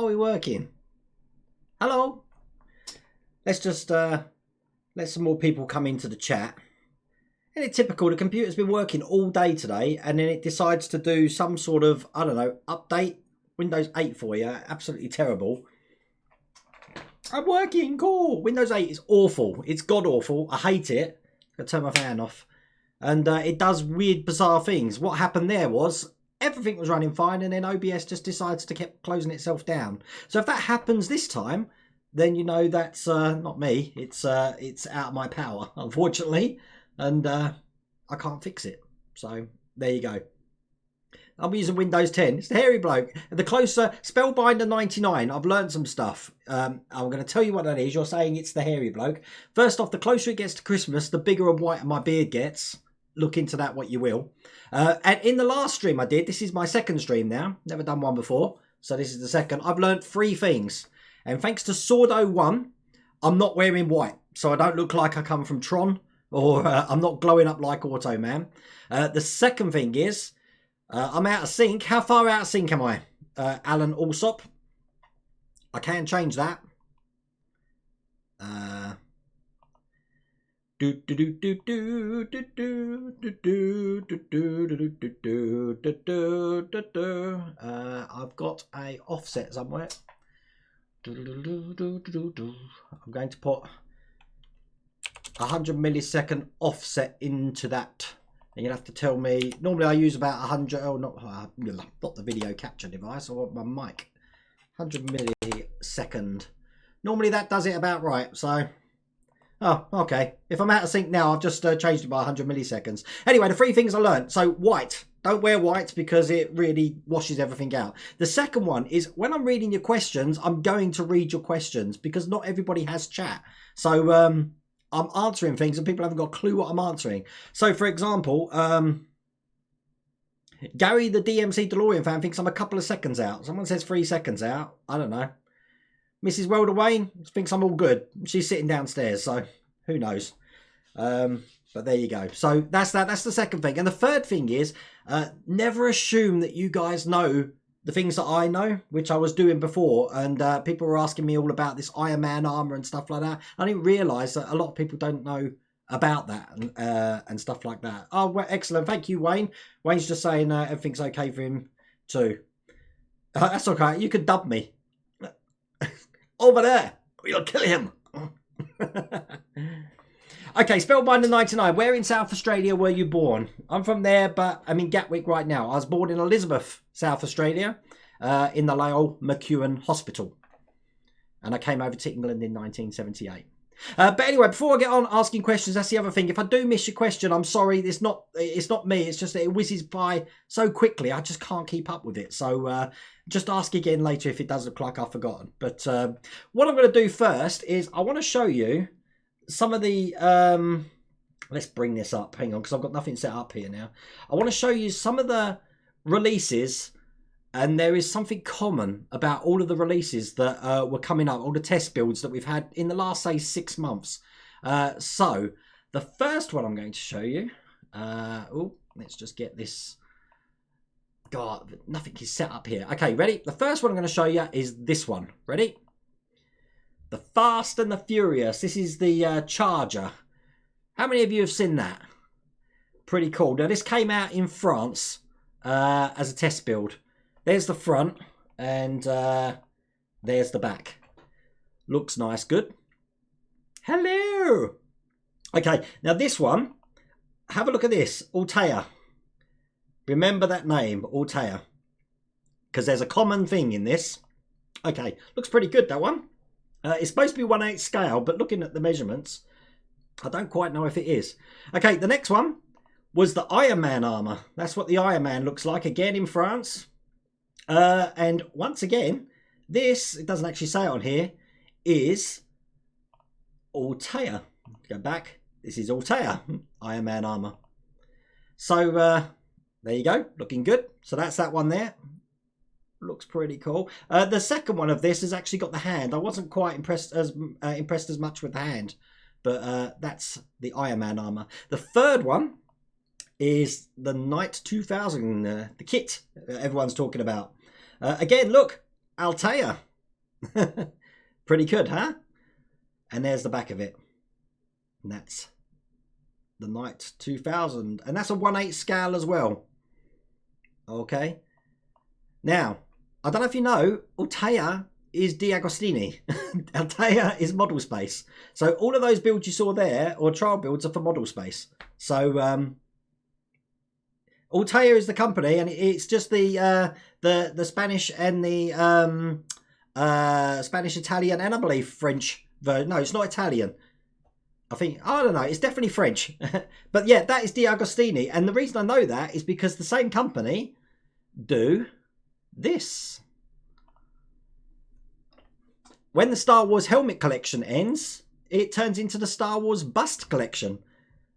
Are we working? Hello? Let's just let some more people come into the chat. Isn't it typical? The computer's been working all day today and then it decides to do some sort of, I don't know, update. Windows 8 for you. Absolutely terrible. I'm working. Cool. Windows 8 is awful. It's god awful. I hate it. I'm going to turn my fan off. And it does weird, bizarre things. What happened there was everything was running fine and then OBS just decides to keep closing itself down. So if that happens this time, then you know that's not me. It's out of my power, unfortunately. And I can't fix it. So there you go. I'm using Windows 10. It's the hairy bloke. The closer, Spellbinder 99. I've learned some stuff. I'm going to tell you what that is. You're saying it's the hairy bloke. First off, the closer it gets to Christmas, the bigger and whiter my beard gets. Look into that what you will. And in the last stream I did, this is my second stream now. Never done one before. So this is the second. I've learned 3 things. And thanks to Sordo1, I'm not wearing white. So I don't look like I come from Tron. Or I'm not glowing up like Automan. The second thing is, I'm out of sync. How far out of sync am I? Alan Alsop. I can change that. I've got a offset somewhere. I'm going to put 100 millisecond offset into that. And you'll have to tell me. Normally I use about 100. Oh, not the video capture device or my mic. 100 millisecond. Normally that does it about right. So, oh, okay. If I'm out of sync now, I've just changed it by 100 milliseconds. Anyway, the 3 things I learned. So white. Don't wear white because it really washes everything out. The second one is when I'm reading your questions, I'm going to read your questions because not everybody has chat. So I'm answering things and people haven't got a clue what I'm answering. So, for example, Gary, the DMC DeLorean fan, thinks I'm a couple of seconds out. Someone says 3 seconds out. I don't know. Mrs. Welder Wayne thinks I'm all good. She's sitting downstairs, so who knows. But there you go. So that's that. That's the second thing. And the third thing is never assume that you guys know the things that I know, which I was doing before. And people were asking me all about this Iron Man armor and stuff like that. I didn't realise that a lot of people don't know about that and stuff like that. Oh, well, excellent. Thank you, Wayne. Wayne's just saying everything's okay for him too. That's okay. You can dub me. Over there. You'll kill him. Okay, Spellbinder 99. Where in South Australia were you born? I'm from there, but I'm in Gatwick right now. I was born in Elizabeth, South Australia, in the Lyell McEwen Hospital. And I came over to England in 1978. But anyway, before I get on asking questions, that's the other thing. If I do miss your question, I'm sorry. It's not me. It's just that it whizzes by so quickly. I just can't keep up with it. So just ask again later if it does look like I've forgotten. But what I'm going to do first is I want to show you some of the let's bring this up. Hang on, because I've got nothing set up here now. I want to show you some of the releases, and there is something common about all of the releases that were coming up, all the test builds that we've had in the last, say, 6 months. So the first one I'm going to show you, let's just get this. God, nothing is set up here. Okay, ready? The first one I'm going to show you is this one. Ready? The Fast and the Furious. This is the Charger. How many of you have seen that? Pretty cool. Now, this came out in France as a test build. There's the front and there's the back. Looks nice. Good. Hello. Okay, now this one, have a look at this. Altea. Remember that name, Altea. Because there's a common thing in this. Okay, looks pretty good, that one. It's supposed to be 1/8 scale, but looking at the measurements, I don't quite know if it is. Okay, the next one was the Iron Man armor. That's what the Iron Man looks like, again in France. And once again, this, it doesn't actually say it on here, is Altea. Go back. This is Altea, Iron Man armor. So, there you go. Looking good. So that's that one there. Looks pretty cool. The second one of this has actually got the hand. I wasn't quite impressed as much with the hand, but that's the Iron Man armor. The third one is the Knight 2000, the kit everyone's talking about. Again, look, Altea. Pretty good, huh? And there's the back of it. And that's the Knight 2000. And that's a 1/8 scale as well. Okay. Now, I don't know if you know, Altea is D'Agostini. Altea is Model Space. So all of those builds you saw there, or trial builds, are for Model Space. So Altea is the company, and it's just the Spanish and the Spanish, Italian, and I believe French version. No, it's not Italian. I don't know, it's definitely French. But yeah, that is D'Agostini. And the reason I know that is because the same company do this. When the Star Wars helmet collection ends, it turns into the Star Wars bust collection.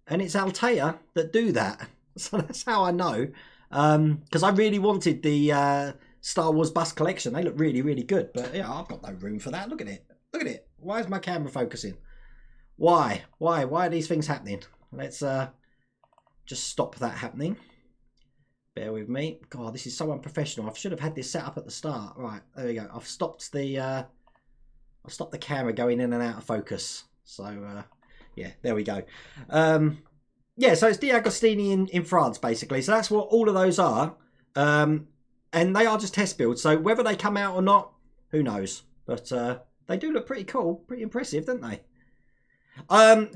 And it's Altea that do that. So that's how I know. Because I really wanted the Star Wars bust collection. They look really, really good. But yeah, I've got no room for that. Look at it. Look at it. Why is my camera focusing? Why? Why are these things happening? Let's just stop that happening. Bear with me. God, this is so unprofessional. I should have had this set up at the start. Right, there we go. I've stopped the camera going in and out of focus. So yeah, there we go. Yeah, so it's D'Agostini in France, basically. So that's what all of those are. And they are just test builds. So whether they come out or not, who knows? But they do look pretty cool, pretty impressive, don't they?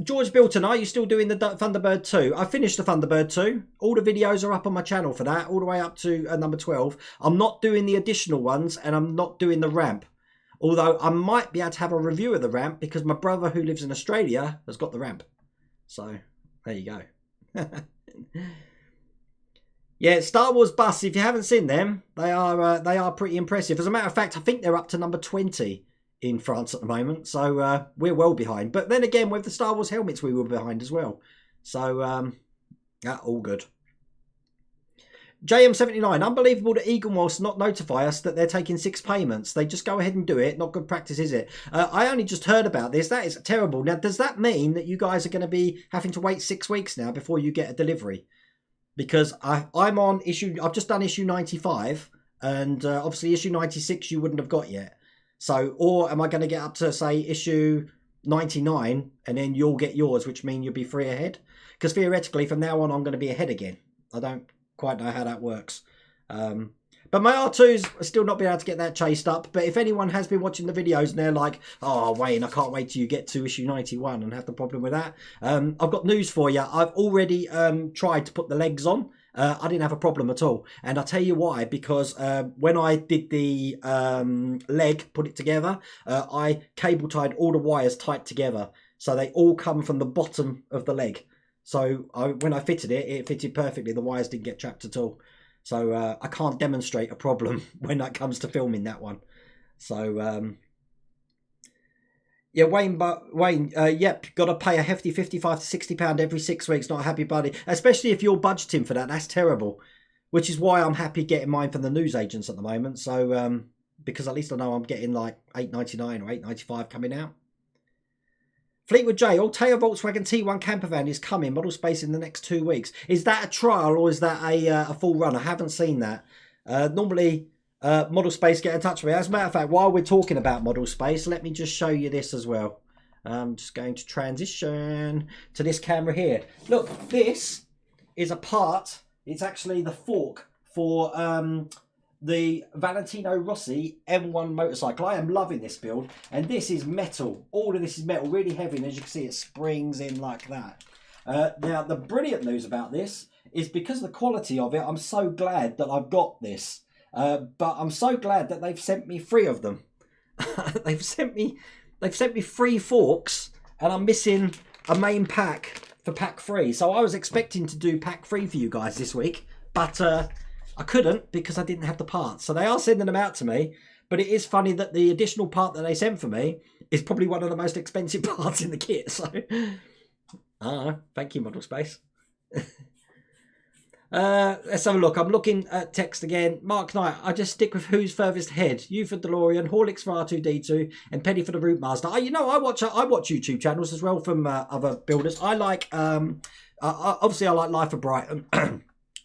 George Bilton, are you still doing the Thunderbird 2? I finished the Thunderbird 2. All the videos are up on my channel for that, all the way up to number 12. I'm not doing the additional ones, and I'm not doing the ramp. Although I might be able to have a review of the ramp, because my brother who lives in Australia has got the ramp. So, there you go. Yeah, Star Wars busts, if you haven't seen them, they are pretty impressive. As a matter of fact, I think they're up to number 20 in France at the moment, so we're well behind. But then again, with the Star Wars helmets, we were behind as well. So, all good. JM79, unbelievable that Eaglemoss not notify us that they're taking 6 payments. They just go ahead and do it. Not good practice, is it? I only just heard about this. That is terrible. Now, does that mean that you guys are going to be having to wait 6 weeks now before you get a delivery? Because I'm on issue, I've just done issue 95, and obviously issue 96 you wouldn't have got yet. So, or am I going to get up to, say, issue 99, and then you'll get yours, which means you'll be 3 ahead? Because theoretically, from now on, I'm going to be ahead again. I don't quite know how that works. But my R2s are still not being able to get that chased up. But if anyone has been watching the videos and they're like, oh, Wayne, I can't wait till you get to issue 91 and have the problem with that. I've got news for you. I've already tried to put the legs on. I didn't have a problem at all. And I'll tell you why. Because when I did the leg, put it together, I cable tied all the wires tight together. So they all come from the bottom of the leg. So when I fitted it, it fitted perfectly. The wires didn't get trapped at all. So I can't demonstrate a problem when that comes to filming that one. So yeah, Wayne, yep, got to pay a hefty £55 to £60 every 6 weeks. Not a happy buddy, especially if you're budgeting for that. That's terrible. Which is why I'm happy getting mine from the newsagents at the moment. So because at least I know I'm getting like £8.99 or £8.95 coming out. Fleetwood J, Altea Volkswagen T1 camper van is coming, model space in the next 2 weeks. Is that a trial or is that a full run? I haven't seen that. Normally, model space get in touch with me. As a matter of fact, while we're talking about model space, let me just show you this as well. I'm just going to transition to this camera here. Look, this is a part. It's actually the fork for the Valentino Rossi M1 motorcycle. I am loving this build, and this is metal. All of this is metal, really heavy, and as you can see, it springs in like that. Now, the brilliant news about this is because of the quality of it, I'm so glad that I've got this. But I'm so glad that they've sent me 3 of them. they've sent me 3 forks, and I'm missing a main pack for pack 3. So I was expecting to do pack 3 for you guys this week, but I couldn't because I didn't have the parts. So they are sending them out to me. But it is funny that the additional part that they sent for me is probably one of the most expensive parts in the kit. So, thank you, Model Space. Let's have a look. I'm looking at text again. Mark Knight, I just stick with who's furthest ahead. You for DeLorean, Horlicks for R2D2, and Penny for the Route Master. You know, I watch YouTube channels as well from other builders. I like, obviously I like Life of Brighton.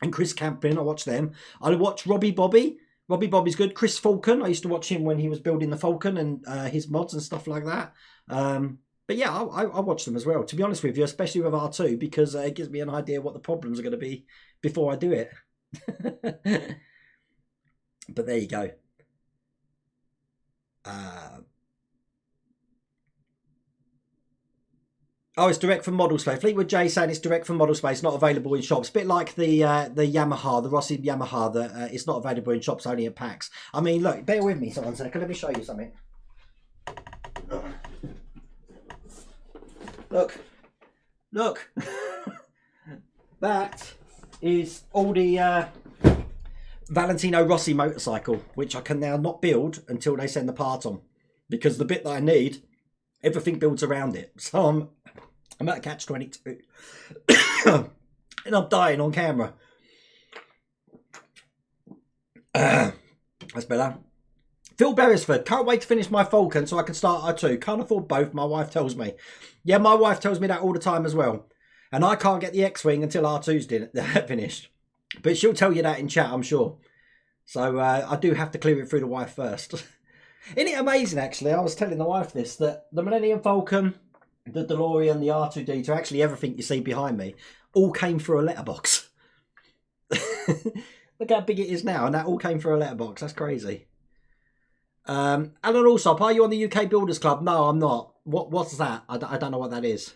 And Chris Campin, I watch them. I watch Robbie Bobby, Robbie Bobby's good. Chris Falcon, I used to watch him when he was building the Falcon and his mods and stuff like that. But yeah, I watch them as well, to be honest with you, especially with R2, because it gives me an idea what the problems are going to be before I do it. But there you go. Oh, it's direct from Model Space. Fleetwood J saying it's direct from Model Space, not available in shops. Bit like the Yamaha, the Rossi Yamaha, that it's not available in shops, only at PAX. I mean, look, bear with me one second. Let me show you something. Look. That is all the Valentino Rossi motorcycle, which I can now not build until they send the part on, because the bit that I need, everything builds around it. So I'm at a catch-22 and I'm dying on camera. That's better. Phil Beresford, can't wait to finish my Falcon so I can start R2. Can't afford both, my wife tells me. Yeah, my wife tells me that all the time as well. And I can't get the X-Wing until R2's finished. But she'll tell you that in chat, I'm sure. So I do have to clear it through the wife first. Isn't it amazing, actually? I was telling the wife this, that the Millennium Falcon, the DeLorean, the R2D2, actually everything you see behind me, all came through a letterbox. Look how big it is now, and that all came through a letterbox. That's crazy. Alan Allsop, are you on the UK Builders Club? No, I'm not. What's that? I don't know what that is.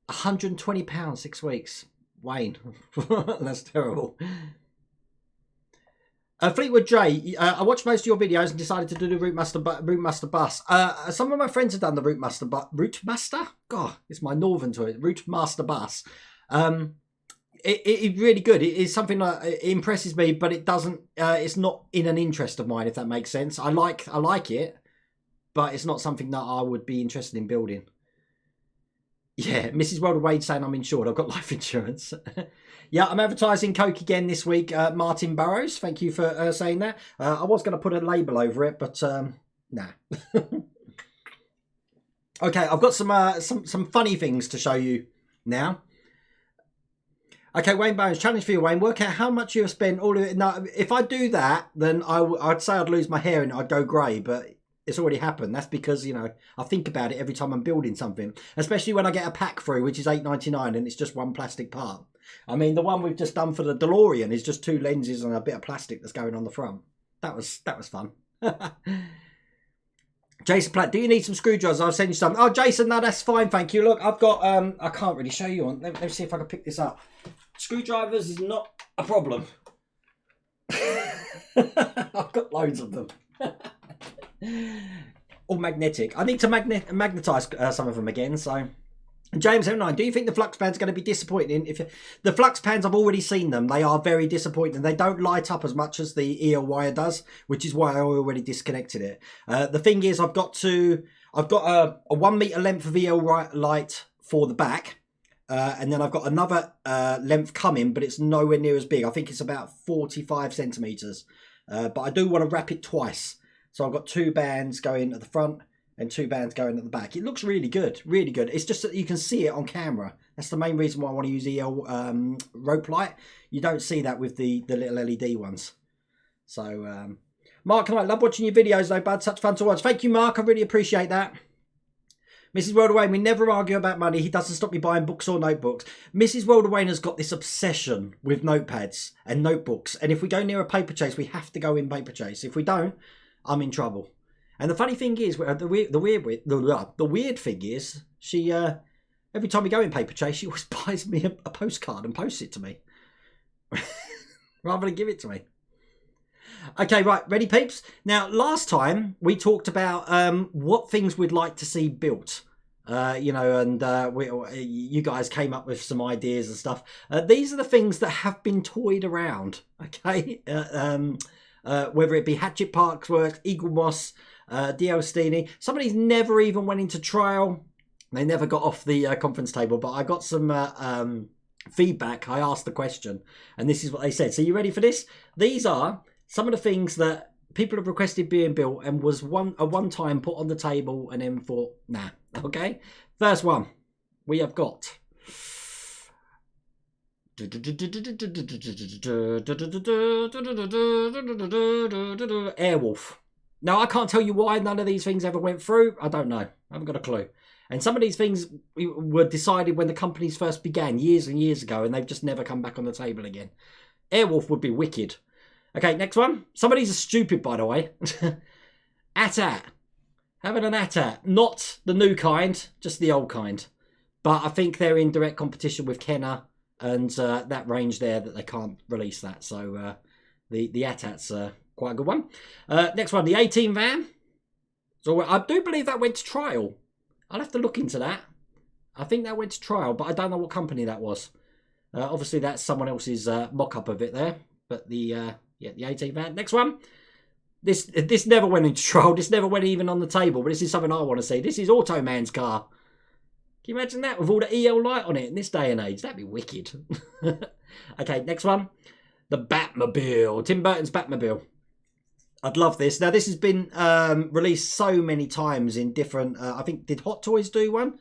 £120, 6 weeks. Wayne. That's terrible. Fleetwood J, I watched most of your videos and decided to do the Routemaster bus. Some of my friends have done the Routemaster? God, it's my northern to it. Routemaster bus. It's really good. It is something that it impresses me, but it doesn't. It's not in an interest of mine, if that makes sense. I like it, but it's not something that I would be interested in building. Yeah, Mrs. World Wade saying I'm insured. I've got life insurance. Yeah, I'm advertising Coke again this week. Martin Burrows, thank you for saying that. I was going to put a label over it, but nah. Okay, I've got some funny things to show you now. Okay, Wayne Bones, challenge for you, Wayne. Work out how much you have spent all of it. Now, if I do that, then I'd say I'd lose my hair and I'd go grey, but it's already happened. That's because, you know, I think about it every time I'm building something, especially when I get a pack through, which is $8.99 and it's just one plastic part. I mean, the one we've just done for the DeLorean is just 2 lenses and a bit of plastic that's going on the front. That was fun. Jason Platt, do you need some screwdrivers? I'll send you some. Oh, Jason, no, that's fine, thank you. Look, I've got, I can't really show you on. Let me see if I can pick this up. Screwdrivers is not a problem. I've got loads of them. All magnetic. I need to magnetize some of them again, so. James M9, do you think the flux pan's going to be disappointing? The flux pans, I've already seen them. They are very disappointing. They don't light up as much as the EL wire does, which is why I already disconnected it. The thing is, I've got a 1 meter length of EL light for the back, and then I've got another length coming, but it's nowhere near as big. I think it's about 45 centimeters, but I do want to wrap it twice. So I've got 2 bands going at the front and 2 bands going at the back. It looks really good, really good. It's just that you can see it on camera. That's the main reason why I want to use EL rope light. You don't see that with the little LED ones. So, Mark, I love watching your videos though, bud. Such fun to watch. Thank you, Mark. I really appreciate that. Mrs. Worldaway, we never argue about money. He doesn't stop me buying books or notebooks. Mrs. Worldaway has got this obsession with notepads and notebooks. And if we go near a paper chase, we have to go in paper chase. If we don't, I'm in trouble. And the funny thing is, the weird thing is, she every time we go in paper chase, she always buys me a postcard and posts it to me, rather than give it to me. Okay, right, ready, peeps? Now, last time we talked about what things we'd like to see built, you know, and you guys came up with some ideas and stuff. These are the things that have been toyed around. Okay, whether it be Hatchet Parks Works, Eagle Moss. Diostini. Some of these never even went into trial. They never got off the conference table, but I got some feedback. I asked the question, and this is what they said. So you ready for this? These are some of the things that people have requested being built and was one time put on the table and then thought, nah. Okay. First one, we have got Airwolf. Now, I can't tell you why none of these things ever went through. I don't know. I haven't got a clue. And some of these things were decided when the companies first began, years and years ago, and they've just never come back on the table again. Airwolf would be wicked. Okay, next one. Some of these are stupid, by the way. AT-AT. Having an AT-AT. Not the new kind, just the old kind. But I think they're in direct competition with Kenner and that range there that they can't release that. So the AT-AT's quite a good one. Next one, the 18 van. So I do believe that went to trial. I'll have to look into that. I think that went to trial, but I don't know what company that was. Obviously, that's someone else's mock-up of it there. But the 18 van. Next one. This never went into trial. This never went even on the table. But this is something I want to see. This is Automan's car. Can you imagine that with all the EL light on it in this day and age? That'd be wicked. Okay, next one. The Batmobile. Tim Burton's Batmobile. I'd love this. Now, this has been released so many times in different... I think, did Hot Toys do one?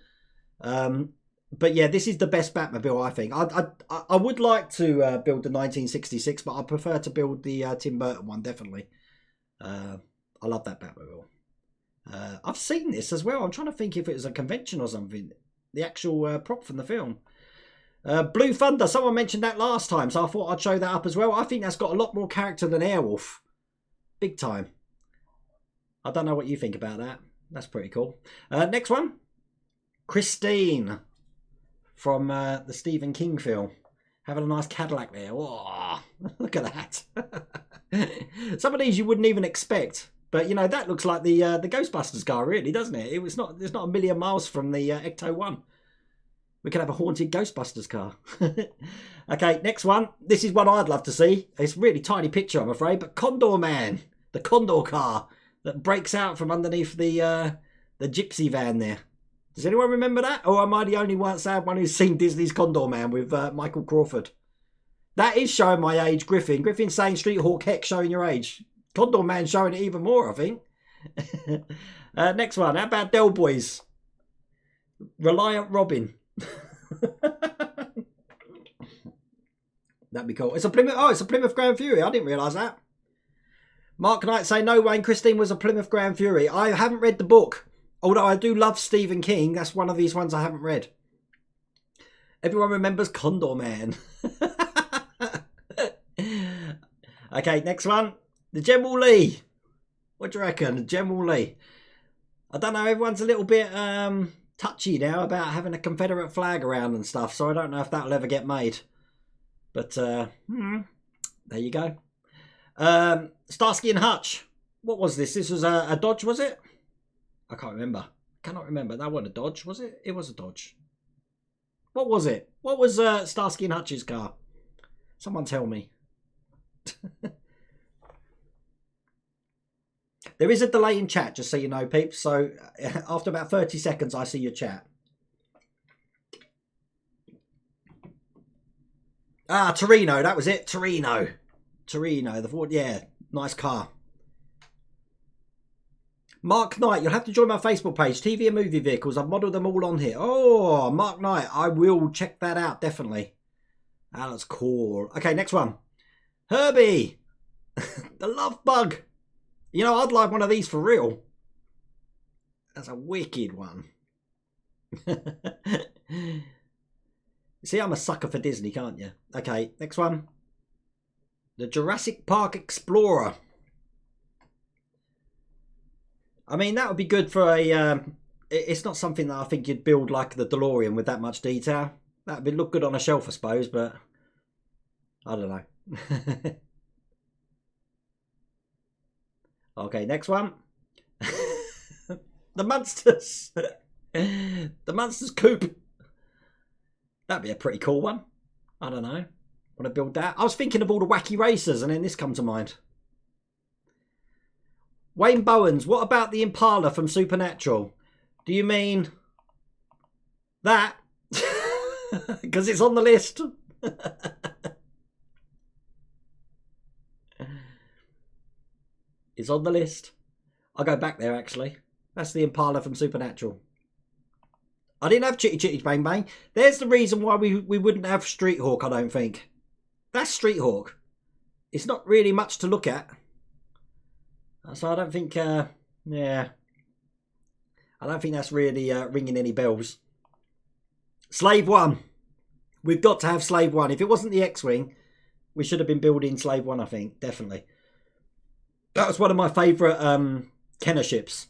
But yeah, this is the best Batmobile, I think. I would like to build the 1966, but I prefer to build the Tim Burton one, definitely. I love that Batmobile. I've seen this as well. I'm trying to think if it was a convention or something. The actual prop from the film. Blue Thunder. Someone mentioned that last time, so I thought I'd show that up as well. I think that's got a lot more character than Airwolf. Big time. I don't know what you think about that. That's pretty cool. Next one. Christine. From the Stephen King film. Having a nice Cadillac there. Oh, look at that. Some of these you wouldn't even expect. But, you know, that looks like the Ghostbusters car, really, doesn't it? It's not a million miles from the Ecto-1. We could have a haunted Ghostbusters car. Okay, next one. This is one I'd love to see. It's a really tiny picture, I'm afraid. But Condor Man. The Condor car that breaks out from underneath the gypsy van there. Does anyone remember that? Or am I the only sad one who's seen Disney's Condor Man with Michael Crawford? That is showing my age, Griffin. Griffin's saying Street Hawk Heck showing your age. Condor Man showing it even more, I think. Next one. How about Del Boys? Reliant Robin. That'd be cool. It's a Plymouth. Oh, it's a Plymouth Grand Fury. I didn't realise that. Mark Knight say no, Wayne. Christine was a Plymouth Grand Fury. I haven't read the book. Although I do love Stephen King. That's one of these ones I haven't read. Everyone remembers Condor Man. Okay, next one. The General Lee. What do you reckon? The General Lee. I don't know. Everyone's a little bit touchy now about having a Confederate flag around and stuff. So I don't know if that'll ever get made. But there you go. Starsky and Hutch. What was this? This was a Dodge, was it? I can't remember. Cannot remember. That wasn't a Dodge, was it? It was a Dodge. What was it? What was Starsky and Hutch's car? Someone tell me. There is a delay in chat, just so you know, peeps. So after about 30 seconds, I see your chat. Ah, Torino. That was it. Torino. The Ford. Yeah, nice car. Mark Knight, you'll have to join my Facebook page. TV and movie vehicles. I've modelled them all on here. Oh, Mark Knight. I will check that out, definitely. That's cool. Okay, next one. Herbie. The Love Bug. You know, I'd like one of these for real. That's a wicked one. See, I'm a sucker for Disney, can't you? Okay, next one. The Jurassic Park Explorer. I mean, that would be good for a... it's not something that I think you'd build like the DeLorean with that much detail. That would look good on a shelf, I suppose, but... I don't know. Okay, next one. The Munsters. The Munsters Coupe. That'd be a pretty cool one. I don't know. Want to build that? I was thinking of all the wacky racers and then this come to mind. Wayne Bowens, what about the Impala from Supernatural? Do you mean that? Because it's on the list. It's on the list. I'll go back there, actually. That's the Impala from Supernatural. I didn't have Chitty Chitty Bang Bang. There's the reason why we wouldn't have Street Hawk, I don't think. That's Street Hawk. It's not really much to look at. So I don't think, yeah. I don't think that's really ringing any bells. Slave 1. We've got to have Slave 1. If it wasn't the X-Wing, we should have been building Slave 1, I think. Definitely. That was one of my favourite Kenner ships.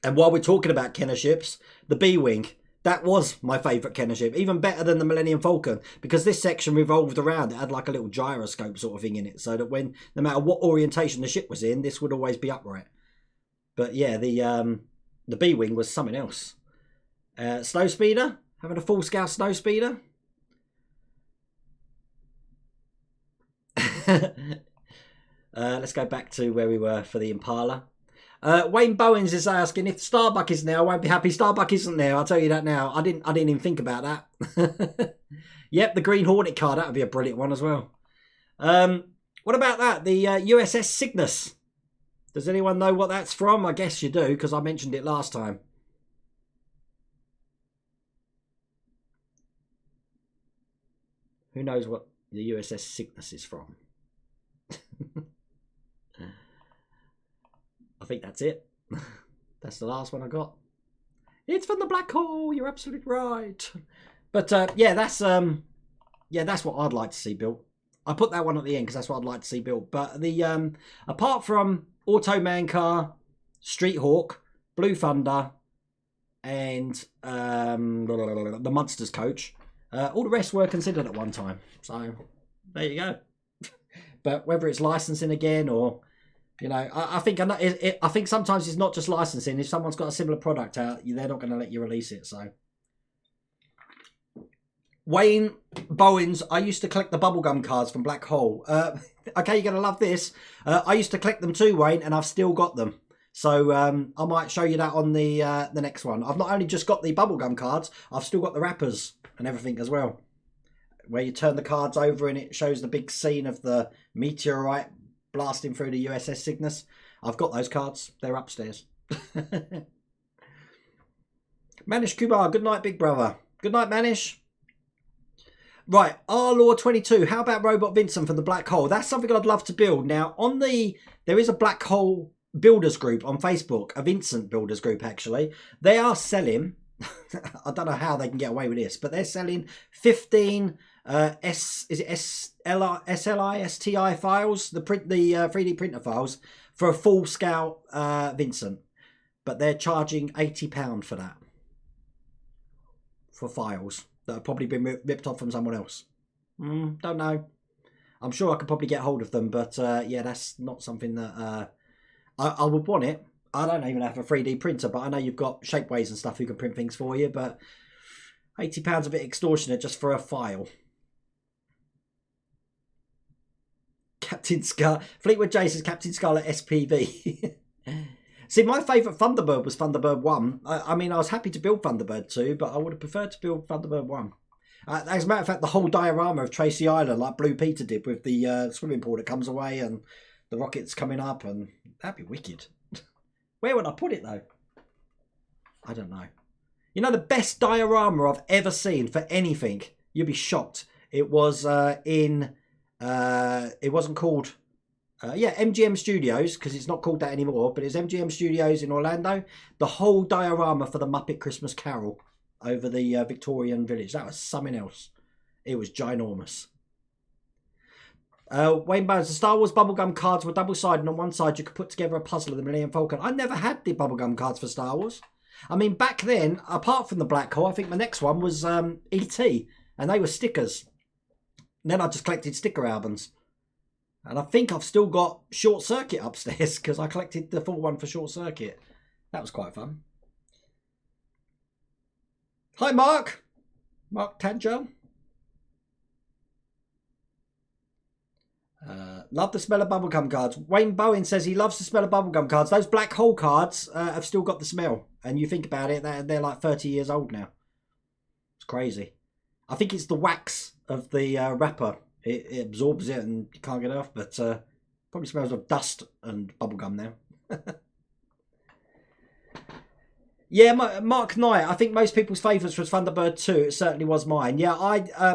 And while we're talking about Kenner ships, the B-Wing, that was my favourite Kenner ship. Even better than the Millennium Falcon. Because this section revolved around. It had like a little gyroscope sort of thing in it. So that when, no matter what orientation the ship was in, this would always be upright. But yeah, the B-Wing was something else. Snowspeeder. Having a full-scale Snowspeeder. Let's go back to where we were for the Impala. Wayne Bowens is asking if Starbuck is there. I won't be happy. Starbuck isn't there. I'll tell you that now. I didn't even think about that. Yep, the Green Hornet car. That would be a brilliant one as well. What about that? The USS Cygnus. Does anyone know what that's from? I guess you do, because I mentioned it last time. Who knows what the USS Cygnus is from? I think that's it. That's the last one I got. It's from the black hole. You're absolutely right. But yeah, that's what I'd like to see built. I put that one at the end because that's what I'd like to see built. But the apart from Automan Car, Street Hawk, Blue Thunder, and the Monsters coach, all the rest were considered at one time. So there you go. But whether it's licensing again or, you know, I think sometimes it's not just licensing. If someone's got a similar product out, they're not going to let you release it. So Wayne Bowens, I used to collect the bubblegum cards from Black Hole. Okay, you're going to love this. I used to collect them too, Wayne, and I've still got them. So I might show you that on the next one. I've not only just got the bubblegum cards, I've still got the wrappers and everything as well, where you turn the cards over and it shows the big scene of the meteorite blasting through the USS Cygnus. I've got those cards. They're upstairs. Manish Kumar, good night, big brother. Good night, Manish. Right, R-Law 22. How about Robot Vincent from the Black Hole? That's something I'd love to build. Now, there is a Black Hole builders group on Facebook, a Vincent builders group, actually. They are selling, I don't know how they can get away with this, but they're selling 15 SLI files, the 3D printer files, for a full scale Vincent. But they're charging £80 for that. For files that have probably been ripped off from someone else. Don't know. I'm sure I could probably get hold of them, but yeah, that's not something that I would want it. I don't even have a 3D printer, but I know you've got Shapeways and stuff who can print things for you, but £80 a bit extortionate just for a file. Captain Scar, Fleetwood J says Captain Scarlet SPV. See, my favourite Thunderbird was Thunderbird 1. I mean, I was happy to build Thunderbird 2, but I would have preferred to build Thunderbird 1. As a matter of fact, the whole diorama of Tracy Island, like Blue Peter did, with the swimming pool that comes away and the rockets coming up, and that'd be wicked. Where would I put it, though? I don't know. You know, the best diorama I've ever seen for anything, you'd be shocked. It was it wasn't called... MGM Studios, because it's not called that anymore, but it's MGM Studios in Orlando. The whole diorama for the Muppet Christmas Carol over the Victorian village. That was something else. It was ginormous. Wayne Bones, the Star Wars bubblegum cards were double-sided. On one side, you could put together a puzzle of the Millennium Falcon. I never had the bubblegum cards for Star Wars. I mean, back then, apart from the Black Hole, I think my next one was E.T., and they were stickers. And then I just collected sticker albums. And I think I've still got Short Circuit upstairs because I collected the full one for Short Circuit. That was quite fun. Hi, Mark. Mark Tadger. Love the smell of bubblegum cards. Wayne Bowen says he loves the smell of bubblegum cards. Those Black Hole cards have still got the smell. And you think about it, they're like 30 years old now. It's crazy. I think it's the wax of the wrapper. It absorbs it and you can't get it off, but probably smells of dust and bubblegum now. Yeah, Mark Knight. I think most people's favourites was Thunderbird 2. It certainly was mine. Yeah,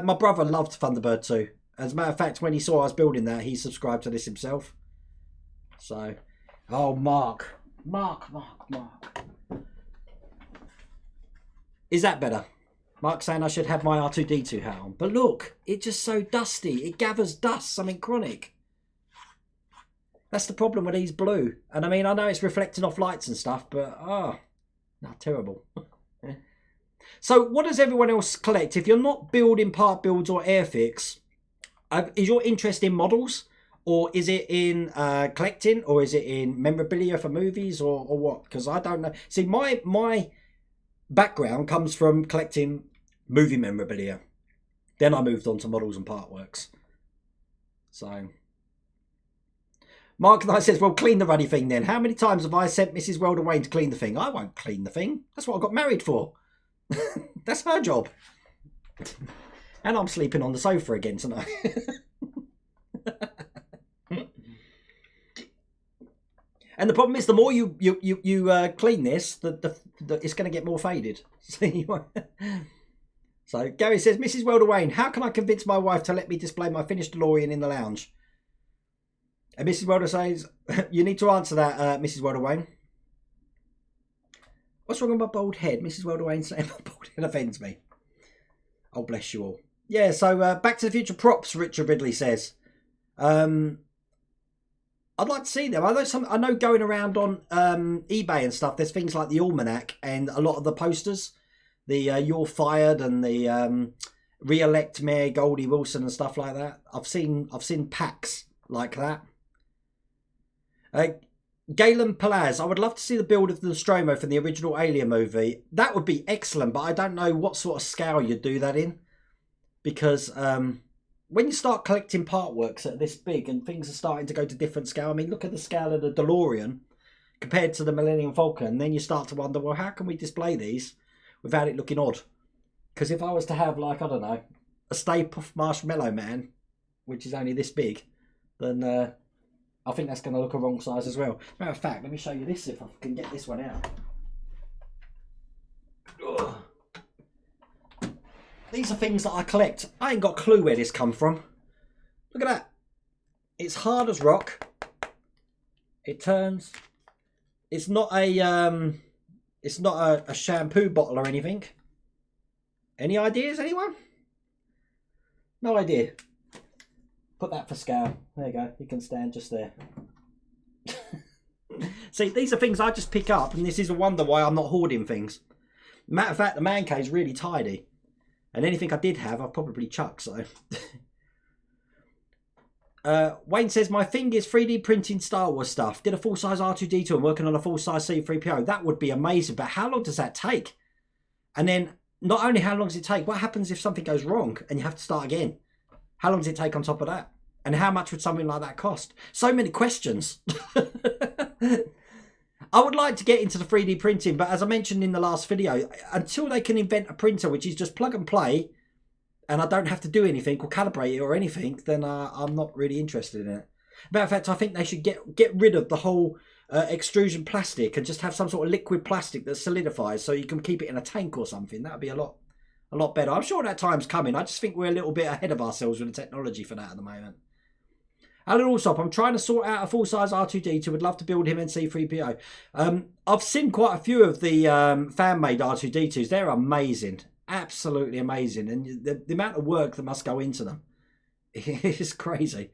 my brother loved Thunderbird 2. As a matter of fact, when he saw I was building that, he subscribed to this himself. So, oh, Mark. Is that better? Mark saying I should have my R2-D2 hat on. But look, it's just so dusty. It gathers dust, something chronic. That's the problem with these blue. And I mean, I know it's reflecting off lights and stuff, but, not terrible. So what does everyone else collect? If you're not building part builds or airfix, is your interest in models? Or is it in collecting? Or is it in memorabilia for movies? Or what? Because I don't know. See, my background comes from collecting movie memorabilia. Then I moved on to models and part works. So... Mark Knight says, well, clean the ruddy thing then. How many times have I sent Mrs. Welder Wayne to clean the thing? I won't clean the thing. That's what I got married for. That's her job. And I'm sleeping on the sofa again tonight. And the problem is, the more you clean this, it's going to get more faded. So Gary says, Mrs. Welder Wayne, how can I convince my wife to let me display my finished DeLorean in the lounge? And Mrs. Welder says, you need to answer that, Mrs. Welder Wayne. What's wrong with my bald head? Mrs. Welder Wayne saying my bald head offends me. Oh, bless you all. Yeah, so Back to the Future props, Richard Ridley says. I'd like to see them. I know going around on eBay and stuff, there's things like the Almanac and a lot of the posters. The You're Fired and the Re-elect Mayor Goldie Wilson and stuff like that. I've seen packs like that. Galen Palaz, I would love to see the build of the Nostromo from the original Alien movie. That would be excellent, but I don't know what sort of scale you'd do that in. Because when you start collecting part works that are this big and things are starting to go to different scale, I mean, look at the scale of the DeLorean compared to the Millennium Falcon. And then you start to wonder, well, how can we display these without it looking odd? Because if I was to have, like, I don't know, a Stay Puft Marshmallow Man, which is only this big, then... I think that's going to look a wrong size as well. Matter of fact, let me show you this if I can get this one out. Ugh. These are things that I collect. I ain't got a clue where this come from. Look at that. It's hard as rock. It turns. It's not a shampoo bottle or anything. Any ideas, anyone? No idea. Put that for scale. There you go. You can stand just there. See, these are things I just pick up, and this is a wonder why I'm not hoarding things. Matter of fact, the man cave's really tidy. And anything I did have, I've probably chucked, so. Wayne says, my thing is 3D printing Star Wars stuff. Did a full-size R2-D2 and working on a full-size C-3PO. That would be amazing, but how long does that take? And then, not only how long does it take, what happens if something goes wrong and you have to start again? How long does it take on top of that? And how much would something like that cost? So many questions. I would like to get into the 3D printing, but as I mentioned in the last video, until they can invent a printer which is just plug and play, and I don't have to do anything or calibrate it or anything, then I'm not really interested in it. Matter of fact, I think they should get rid of the whole extrusion plastic and just have some sort of liquid plastic that solidifies so you can keep it in a tank or something. That would be a lot better. I'm sure that time's coming. I just think we're a little bit ahead of ourselves with the technology for that at the moment. Alan Allsop, I'm trying to sort out a full-size R2-D2. Would love to build him in C-3PO. I've seen quite a few of the fan-made R2-D2s. They're amazing. Absolutely amazing. And the amount of work that must go into them is crazy.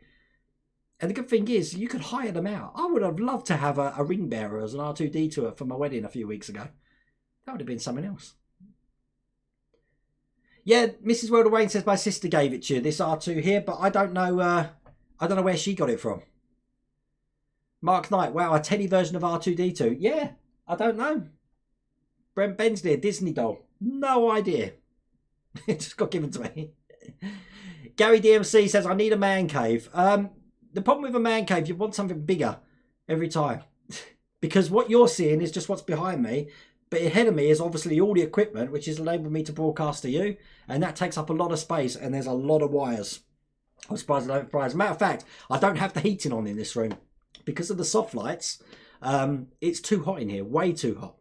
And the good thing is, you could hire them out. I would have loved to have a ring bearer as an R2-D2 for my wedding a few weeks ago. That would have been something else. Yeah, Mrs. Welder Wayne says my sister gave it to you, this R2 here, but I don't know where she got it from. Mark Knight, wow, a Teddy version of R2-D2. Yeah, I don't know. Brent Bensley, a Disney doll. No idea. It just got given to me. Gary DMC says, I need a man cave. The problem with a man cave, you want something bigger every time. Because what you're seeing is just what's behind me. But ahead of me is obviously all the equipment, which is enabling me to broadcast to you. And that takes up a lot of space, and there's a lot of wires. I'm surprised I don't fry. As a matter of fact, I don't have the heating on in this room. Because of the soft lights, it's too hot in here, way too hot.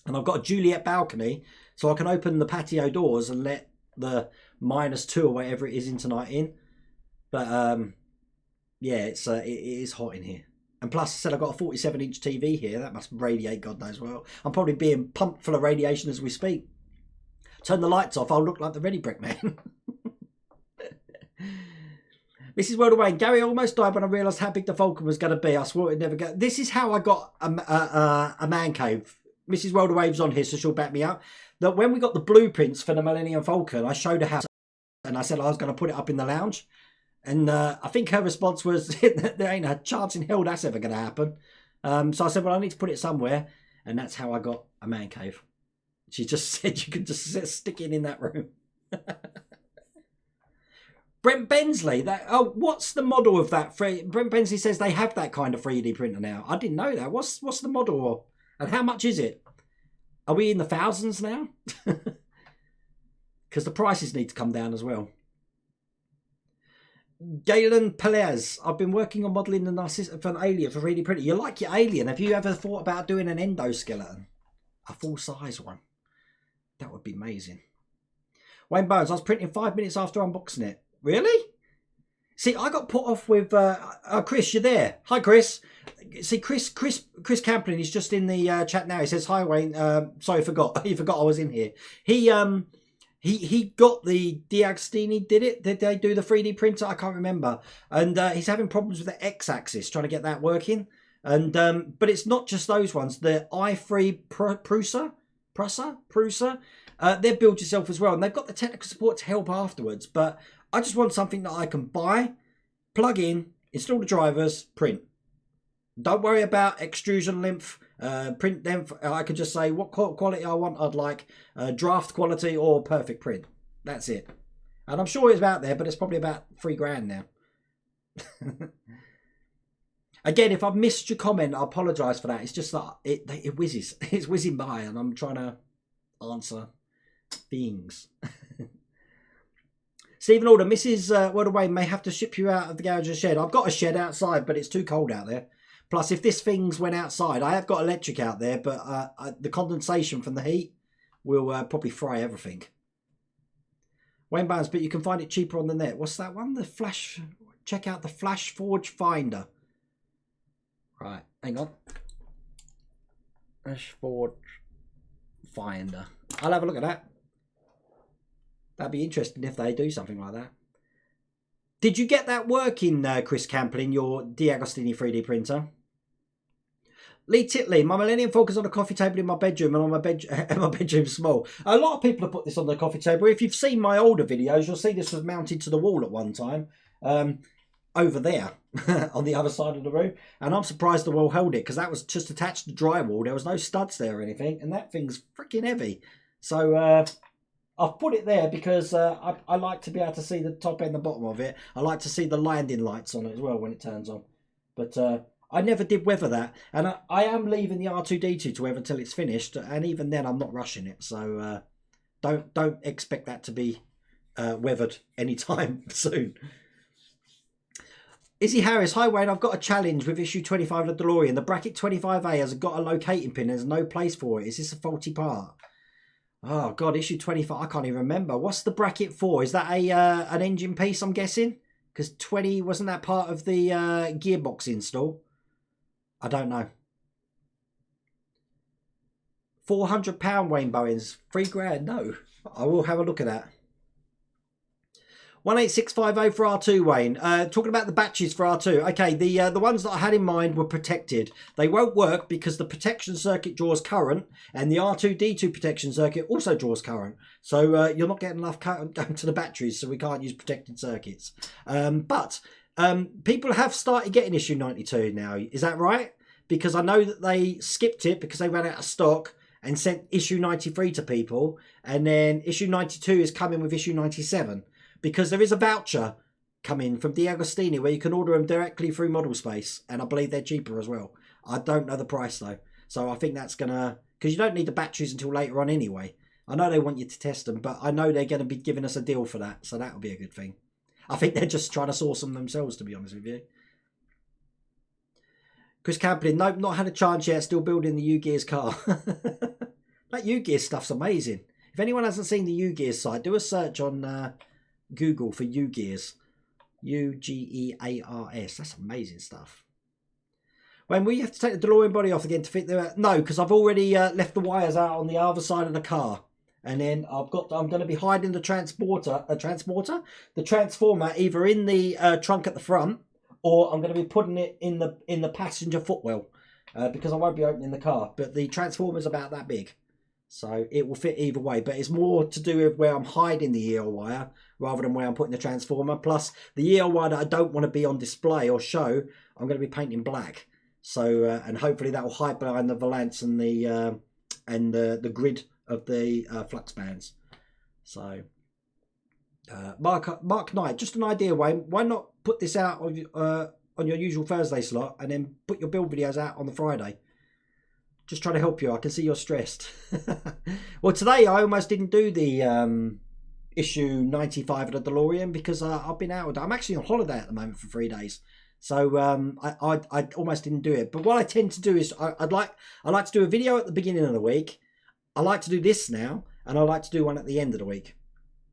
And I've got a Juliet balcony, so I can open the patio doors and let the -2 or whatever it is in tonight in. But yeah, it is hot in here. And plus, I said I've got a 47-inch TV here. That must radiate God knows well. I'm probably being pumped full of radiation as we speak. Turn the lights off, I'll look like the Ready Brick Man. Mrs. World Away, Gary almost died when I realised how big the Vulcan was going to be. I swore it'd never go. This is how I got a man cave. Mrs. World Awave's on here, so she'll back me up. That when we got the blueprints for the Millennium Falcon, I showed her how, and I said I was going to put it up in the lounge. And I think her response was, there ain't a chance in hell that's ever going to happen. So I said, well, I need to put it somewhere. And that's how I got a man cave. She just said you could just stick it in that room. Brent Bensley, what's the model of that? Brent Bensley says they have that kind of 3D printer now. I didn't know that. What's the model and how much is it? Are we in the thousands now? Because the prices need to come down as well. Galen Pelez, I've been working on modelling the Narcissus for an alien for 3D printer. You like your alien? Have you ever thought about doing an endoskeleton? A full-size one? That would be amazing. Wayne Bones, I was printing 5 minutes after unboxing it. Really? See, I got put off with Chris. You're there. Hi, Chris. See, Chris Camplin is just in the chat now. He says, "Hi, Wayne. Sorry, forgot. He forgot I was in here. He got the D'Agostini. Did they do the 3D printer? I can't remember. And he's having problems with the X-axis, trying to get that working. And but it's not just those ones. The i3 Prusa. They're built yourself as well, and they've got the technical support to help afterwards. But I just want something that I can buy, plug in, install the drivers, print. Don't worry about extrusion length, print length. I can just say what quality I want. I'd like draft quality or perfect print. That's it. And I'm sure it's out there, but it's probably about $3,000 now. Again, if I've missed your comment, I apologise for that. It's just that it whizzes. It's whizzing by, and I'm trying to answer things. Stephen Alder, Mrs. World Away may have to ship you out of the garage or shed. I've got a shed outside, but it's too cold out there. Plus, if this thing's went outside, I have got electric out there, but the condensation from the heat will probably fry everything. Wayne Barnes, but you can find it cheaper on the net. What's that one? The Flash. Check out the Flash Forge Finder. Right, hang on. Flash Forge Finder. I'll have a look at that. That'd be interesting if they do something like that. Did you get that working, Chris Camplin, your D'Agostini 3D printer? Lee Titley, my Millennium Falcon's on a coffee table in my bedroom, and my bedroom's small. A lot of people have put this on the coffee table. If you've seen my older videos, you'll see this was mounted to the wall at one time. Over there, on the other side of the room. And I'm surprised the wall held it, because that was just attached to drywall. There was no studs there or anything, and that thing's freaking heavy. So, I've put it there because I like to be able to see the top and the bottom of it. I like to see the landing lights on it as well when it turns on. But I never did weather that. And I am leaving the R2-D2 to weather until it's finished. And even then, I'm not rushing it. So don't expect that to be weathered anytime soon. Izzy Harris, hi Wayne, I've got a challenge with issue 25 of the DeLorean. The bracket 25A has got a locating pin. There's no place for it. Is this a faulty part? Oh, God, issue 25. I can't even remember. What's the bracket for? Is that an engine piece, I'm guessing? Because 20, wasn't that part of the gearbox install? I don't know. £400 Wayne Bowens. $3,000. No. I will have a look at that. 18650 for R2, Wayne. Talking about the batches for R2. Okay, the ones that I had in mind were protected. They won't work because the protection circuit draws current, and the R2-D2 protection circuit also draws current. So you're not getting enough current going to the batteries, so we can't use protected circuits. But people have started getting issue 92 now. Is that right? Because I know that they skipped it because they ran out of stock and sent issue 93 to people, and then issue 92 is coming with issue 97. Because there is a voucher coming from D'Agostini where you can order them directly through Model Space. And I believe they're cheaper as well. I don't know the price though. So I think that's going to... Because you don't need the batteries until later on anyway. I know they want you to test them, but I know they're going to be giving us a deal for that. So that'll be a good thing. I think they're just trying to source them themselves, to be honest with you. Chris Camplin, nope, not had a chance yet. Still building the U-Gears car. That U-Gear stuff's amazing. If anyone hasn't seen the U-Gear site, do a search on Google for U-Gears. U-G-E-A-R-S. That's amazing stuff. When we have to take the DeLorean body off again to fit the... No, because I've already left the wires out on the other side of the car. And then I'm going to be hiding the the transformer, either in the trunk at the front, or I'm going to be putting it in the passenger footwell, because I won't be opening the car. But the transformer's about that big, so it will fit either way. But it's more to do with where I'm hiding the EL wire rather than where I'm putting the transformer. Plus, the EL wire that I don't want to be on display or show, I'm going to be painting black. So and hopefully that will hide behind the valance and the grid of the flux bands. So Mark Knight, just an idea, Wayne. Why not put this out on your usual Thursday slot and then put your build videos out on the Friday? Just trying to help you. I can see you're stressed. Well, today I almost didn't do the issue 95 of the DeLorean because I've been out. I'm actually on holiday at the moment for 3 days. So I almost didn't do it. But what I tend to do is I like to do a video at the beginning of the week. I like to do this now, and I like to do one at the end of the week.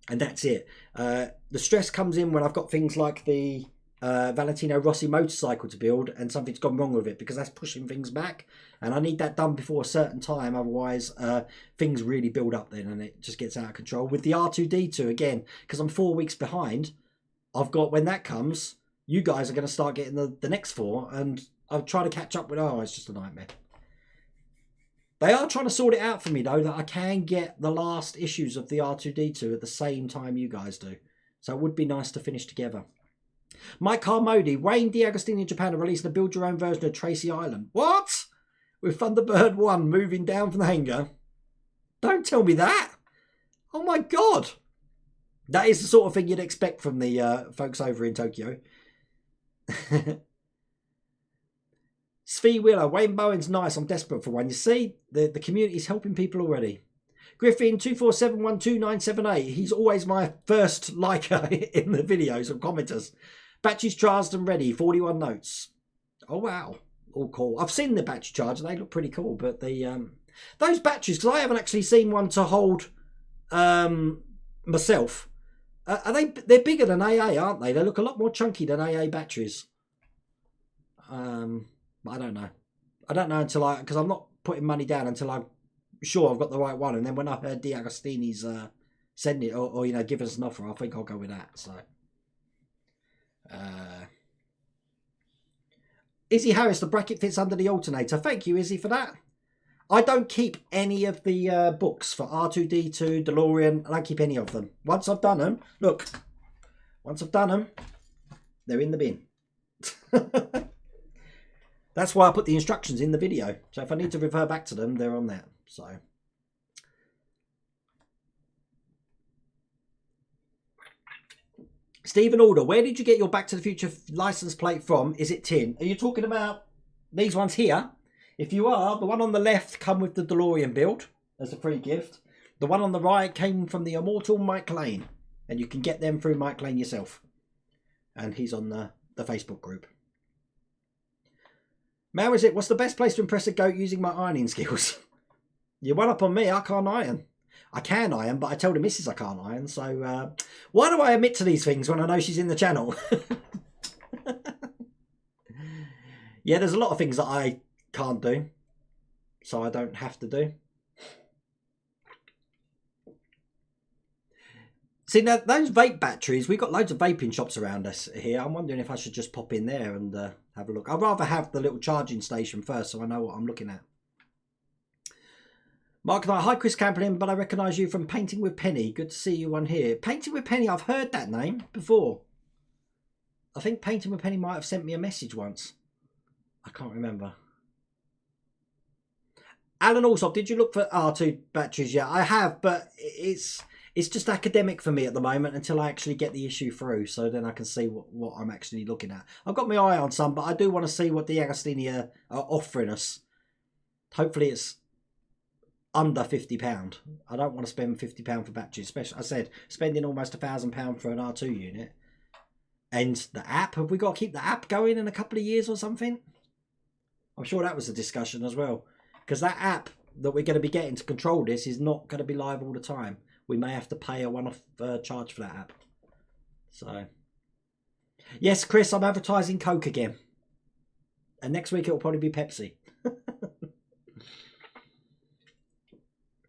And that's it. The stress comes in when I've got things like the Valentino Rossi motorcycle to build and something's gone wrong with it, because that's pushing things back. And I need that done before a certain time. Otherwise, things really build up then and it just gets out of control. With the R2-D2, again, because I'm 4 weeks behind, I've got, when that comes... You guys are going to start getting the next 4, and I'll try to catch up with... Oh, it's just a nightmare. They are trying to sort it out for me, though, that I can get the last issues of the R2-D2 at the same time you guys do. So it would be nice to finish together. Mike Carmody, Wayne D'Agostino in Japan are releasing a build-your-own version of Tracy Island. What? With Thunderbird 1 moving down from the hangar? Don't tell me that. Oh, my God. That is the sort of thing you'd expect from the folks over in Tokyo. Svi Wheeler, Wayne Bowen's nice. I'm desperate for one. You see, the community's helping people already. Griffin 2471298. He's always my first liker in the videos and commenters. Batteries charged and ready. 41 notes. Oh wow, all cool. I've seen the battery charge and they look pretty cool. But the those batteries, because I haven't actually seen one to hold myself. They're bigger than AA, aren't they? They look a lot more chunky than AA batteries. I don't know. I don't know until because I'm not putting money down until I'm sure I've got the right one. And then when I heard D'Agostini's send it or give us an offer, I think I'll go with that. So, Izzy Harris, the bracket fits under the alternator. Thank you, Izzy, for that. I don't keep any of the books for R2-D2, DeLorean. I don't keep any of them. Once I've done them, look. Once I've done them, they're in the bin. That's why I put the instructions in the video. So if I need to refer back to them, they're on there. So. Stephen Alder, where did you get your Back to the Future license plate from? Is it tin? Are you talking about these ones here? If you are, the one on the left come with the DeLorean build as a free gift. The one on the right came from the immortal Mike Lane. And you can get them through Mike Lane yourself. And he's on the Facebook group. How is it? What's the best place to impress a goat using my ironing skills? You're one up on me. I can't iron. I can iron, but I tell the missus I can't iron. So why do I admit to these things when I know she's in the channel? Yeah, there's a lot of things that I can't do. So I don't have to do. See, now those vape batteries, we've got loads of vaping shops around us here. I'm wondering if I should just pop in there and have a look. I'd rather have the little charging station first so I know what I'm looking at. Mark Knight, hi Chris Camperlin, but I recognise you from Painting with Penny. Good to see you on here. Painting with Penny, I've heard that name before. I think Painting with Penny might have sent me a message once. I can't remember. Alan Alsop, did you look for R2 batteries? Yeah, I have, but it's just academic for me at the moment until I actually get the issue through. So then I can see what I'm actually looking at. I've got my eye on some, but I do want to see what the Agostini are offering us. Hopefully it's under £50. I don't want to spend £50 for batteries. Especially, I said, spending almost £1,000 for an R2 unit. And the app, have we got to keep the app going in a couple of years or something? I'm sure that was a discussion as well. Because that app that we're going to be getting to control this is not going to be live all the time. We may have to pay a one-off charge for that app. So, yes, Chris, I'm advertising Coke again. And next week it'll probably be Pepsi.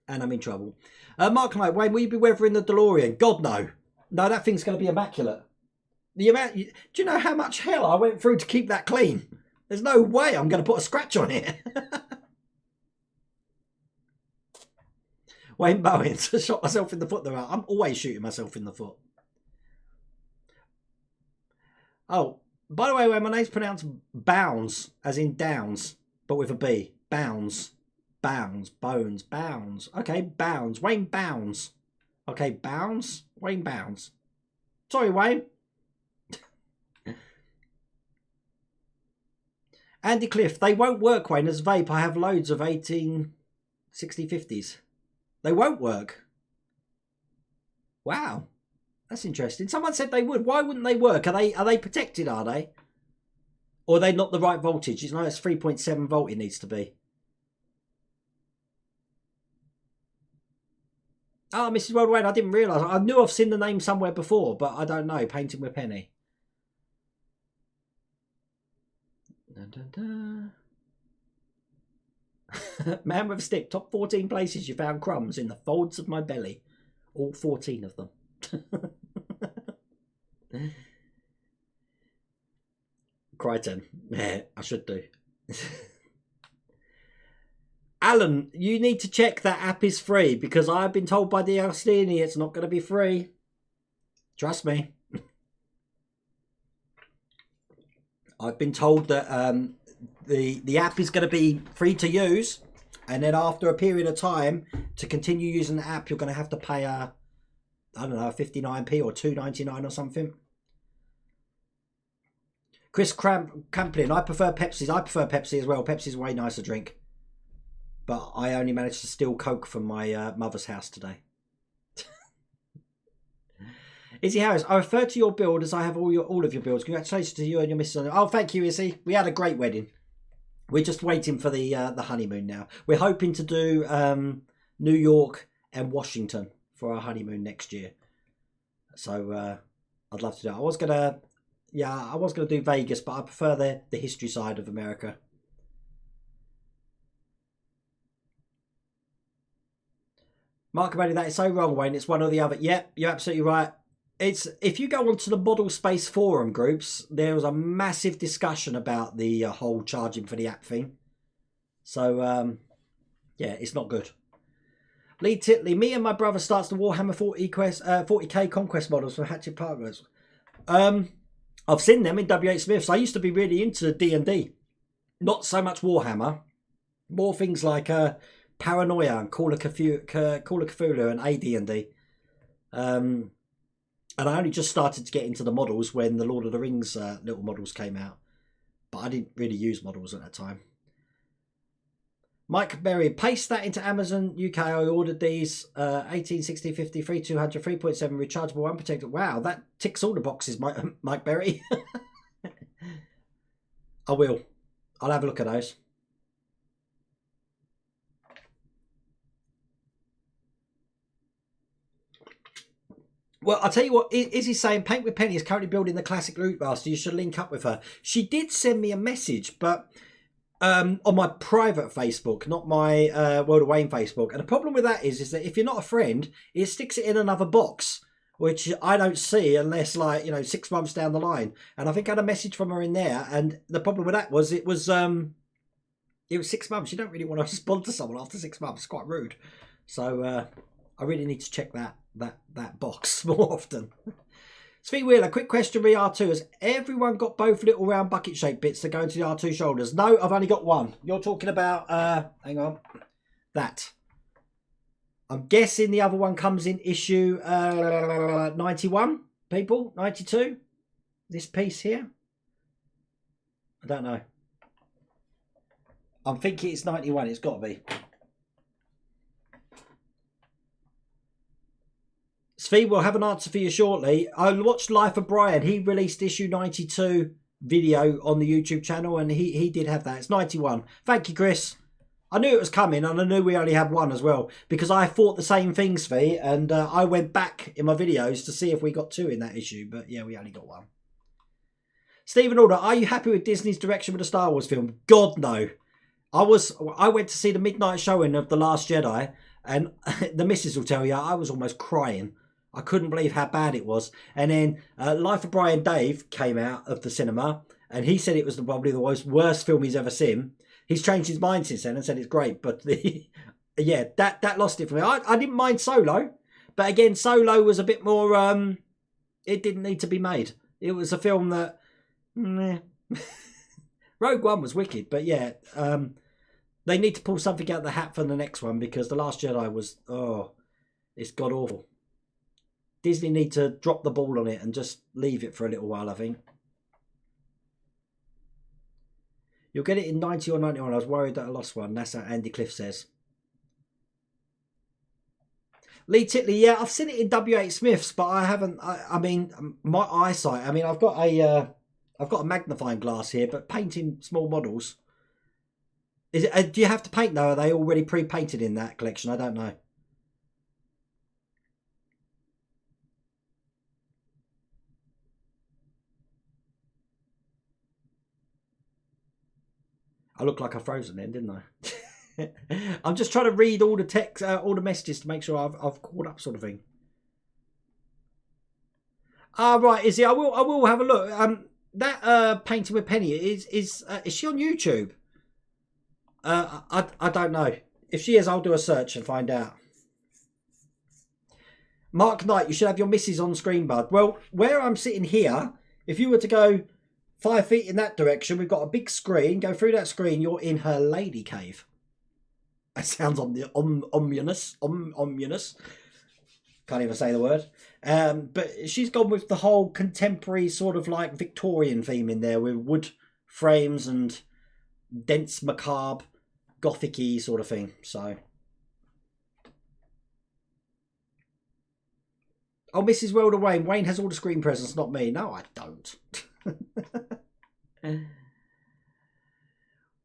And I'm in trouble. Mark Knight, Wayne, will you be weathering the DeLorean? God, no. No, that thing's going to be immaculate. Do you know how much hell I went through to keep that clean? There's no way I'm going to put a scratch on it. Wayne Bowens, shot myself in the foot there. I'm always shooting myself in the foot. Oh, by the way, my name's pronounced Bounds, as in Downs, but with a B. Bounds. Bounds. Bones. Bounds. Okay, Bounds. Wayne Bounds. Okay, Bounds. Wayne Bounds. Sorry, Wayne. Andy Cliff. They won't work, Wayne. As vape, I have loads of 1860 50s. They won't work. Wow. That's interesting. Someone said they would. Why wouldn't they work? Are they protected, are they? Or are they not the right voltage? It's like it's 3.7 volt it needs to be. Oh, Mrs. Worldwide, I didn't realise. I knew I've seen the name somewhere before, but I don't know. Painting with Penny. Dun, dun, dun. Man with a stick. Top 14 places you found crumbs in the folds of my belly. All 14 of them. Crichton. Yeah, I should do. Alan, you need to check that app is free because I've been told by the Alstini it's not going to be free. Trust me. I've been told that the app is going to be free to use, and then after a period of time to continue using the app, you're going to have to pay I don't know, 59p or 2.99 or something. Chris Camplin, I prefer Pepsi's. I prefer Pepsi as well. Pepsi's a way nicer drink. But I only managed to steal Coke from my mother's house today. Izzy Harris, I refer to your build as I have all of your builds. Congratulations to you and your missus. Oh, thank you, Izzy. We had a great wedding. We're just waiting for the honeymoon now. We're hoping to do New York and Washington for our honeymoon next year. So I'd love to do it. I was gonna do Vegas, but I prefer the history side of America. Mark Abadi, that is so wrong, Wayne. It's one or the other. Yep, you're absolutely right. It's if you go onto the Model Space forum groups, there was a massive discussion about the whole charging for the app thing. So yeah, it's not good. Lee Titley, me and my brother starts the Warhammer 40k Conquest models from Hatchet Partners. I've seen them in W.H. Smith's. I used to be really into D&D. Not so much Warhammer. More things like Paranoia and Call of Cthulhu and AD&D. And I only just started to get into the models when the Lord of the Rings little models came out. But I didn't really use models at that time. Mike Berry, paste that into Amazon UK. I ordered these 1860 50 3200 3.7 rechargeable unprotected. Wow, that ticks all the boxes, Mike Berry. I will. I'll have a look at those. Well, I'll tell you what, Izzy's saying Paint with Penny is currently building the classic loot master. You should link up with her. She did send me a message, but on my private Facebook, not my World of Wayne Facebook. And the problem with that is that if you're not a friend, it sticks it in another box, which I don't see unless 6 months down the line. And I think I had a message from her in there. And the problem with that was it was 6 months. You don't really want to respond to someone after 6 months. It's quite rude. So I really need to check that box more often. Sweet Wheeler, quick question re R2. Has everyone got both little round bucket shaped bits that go into the R2 shoulders? No, I've only got one. You're talking about, hang on, that. I'm guessing the other one comes in issue 91, people, 92. This piece here. I don't know. I'm thinking it's 91. It's got to be. Svi will have an answer for you shortly. I watched Life of Brian. He released issue 92 video on the YouTube channel, and he did have that. It's 91. Thank you, Chris. I knew it was coming, and I knew we only had one as well, because I thought the same thing, Svi, and I went back in my videos to see if we got two in that issue, but yeah, we only got one. Stephen Alder, are you happy with Disney's direction with the Star Wars film? God, no. I went to see the midnight showing of The Last Jedi, and the missus will tell you, I was almost crying. I couldn't believe how bad it was. And then Life of Brian Dave came out of the cinema, and he said it was probably the worst film he's ever seen. He's changed his mind since then and said it's great, but yeah, that lost it for me. I didn't mind Solo, but again, Solo was a bit more. It didn't need to be made. It was a film that. Rogue One was wicked, but yeah, they need to pull something out of the hat for the next one, because The Last Jedi was it's god awful. Disney need to drop the ball on it and just leave it for a little while, I think. You'll get it in 90 or 91. I was worried that I lost one. That's what Andy Cliff says. Lee Titley, yeah, I've seen it in W.H. Smith's, but I haven't. I mean, my eyesight. I mean, I've got a magnifying glass here, but painting small models. Is it? Do you have to paint though? Are they already pre-painted in that collection? I don't know. I look like I frozen then, didn't I? I'm just trying to read all the text, all the messages to make sure I've caught up, sort of thing. Ah, right, Izzy, I will have a look. That painting with Penny is she on YouTube? I don't know. If she is, I'll do a search and find out. Mark Knight, you should have your missus on screen, bud. Well, where I'm sitting here, if you were to go 5 feet in that direction, we've got a big screen. Go through that screen, you're in her lady cave. That sounds ominous. Ominous. Can't even say the word. But she's gone with the whole contemporary sort of like Victorian theme in there, with wood frames and dense, macabre, gothic-y sort of thing. So, oh, Mrs. Wilder Wayne. Wayne has all the screen presence, not me. No, I don't.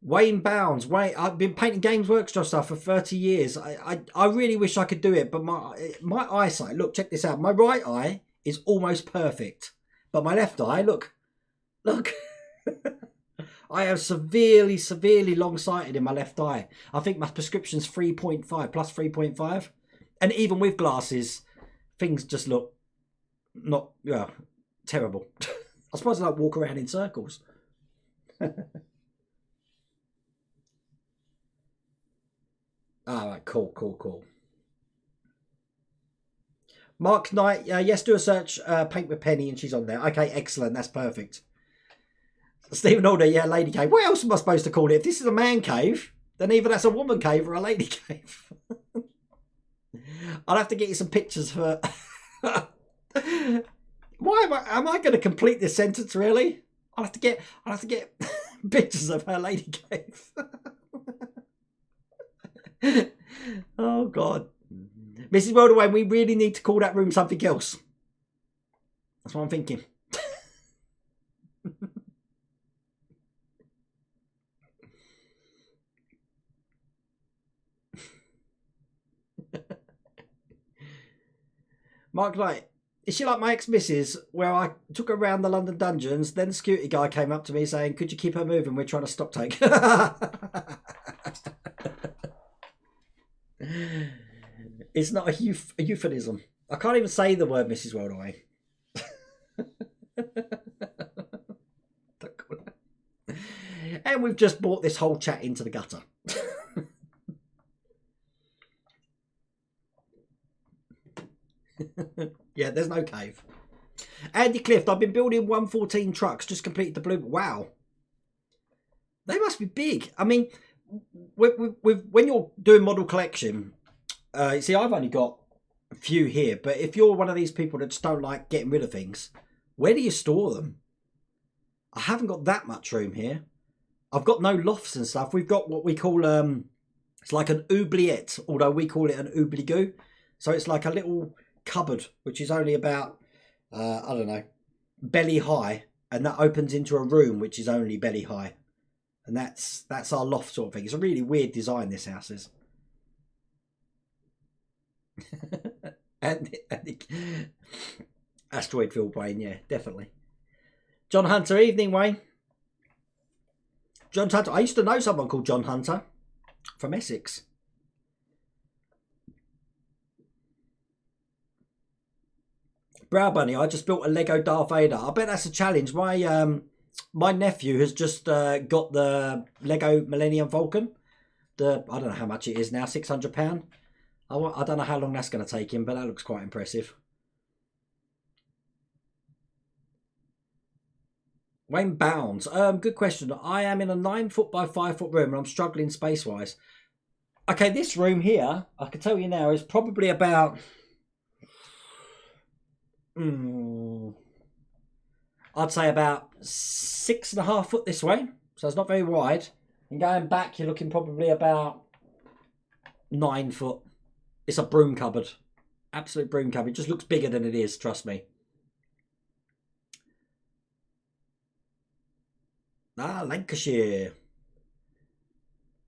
Wayne Bounds. Wayne, I've been painting Games Workshop stuff for 30 years. I really wish I could do it, but my eyesight, look, check this out. My right eye is almost perfect, but my left eye, look. I am severely long-sighted in my left eye. I think my prescription's 3.5, plus 3.5. And even with glasses, things just look not, terrible. I suppose I don't walk around in circles. All right, cool. Mark Knight, yes, do a search, paint with Penny, and she's on there. Okay, excellent, that's perfect. Stephen Alder, yeah, lady cave. What else am I supposed to call it? If this is a man cave, then either that's a woman cave or a lady cave. I'll have to get you some pictures for. Why am I going to complete this sentence? Really? I'll have to get pictures of her lady cave. Oh God, Mrs. Worldaway, we really need to call that room something else. That's what I'm thinking. Mark Knight, is she like my ex-missus, where I took her around the London dungeons, then the security guy came up to me saying, could you keep her moving, we're trying to stock take. It's not a euphemism. I can't even say the word Mrs. Worldaway. And we've just brought this whole chat into the gutter. Yeah, there's no cave. Andy Clift, I've been building 114 trucks, just completed the blue. Wow. They must be big. I mean, when you're doing model collection, you see, I've only got a few here, but if you're one of these people that just don't like getting rid of things, where do you store them? I haven't got that much room here. I've got no lofts and stuff. We've got what we call, it's like an oubliette, although we call it an oubligo. So it's like a little cupboard, which is only about, I don't know, belly high. And that opens into a room, which is only belly high. And that's our loft sort of thing. It's a really weird design, this house is. and Asteroid filled Wayne, yeah, definitely. John Hunter, evening, Wayne. John Hunter. I used to know someone called John Hunter from Essex. Brow Bunny, I just built a Lego Darth Vader. I bet that's a challenge. My nephew has just got the Lego Millennium Falcon. I don't know how much it is now, £600. I don't know how long that's going to take him, but that looks quite impressive. Wayne Bounds. Good question. I am in a 9-foot by 5-foot room and I'm struggling space-wise. Okay, this room here, I can tell you now, is probably about... I'd say about 6.5 foot this way. So it's not very wide. And going back, you're looking probably about 9 foot. It's a broom cupboard. Absolute broom cupboard. It just looks bigger than it is, trust me. Lancashire.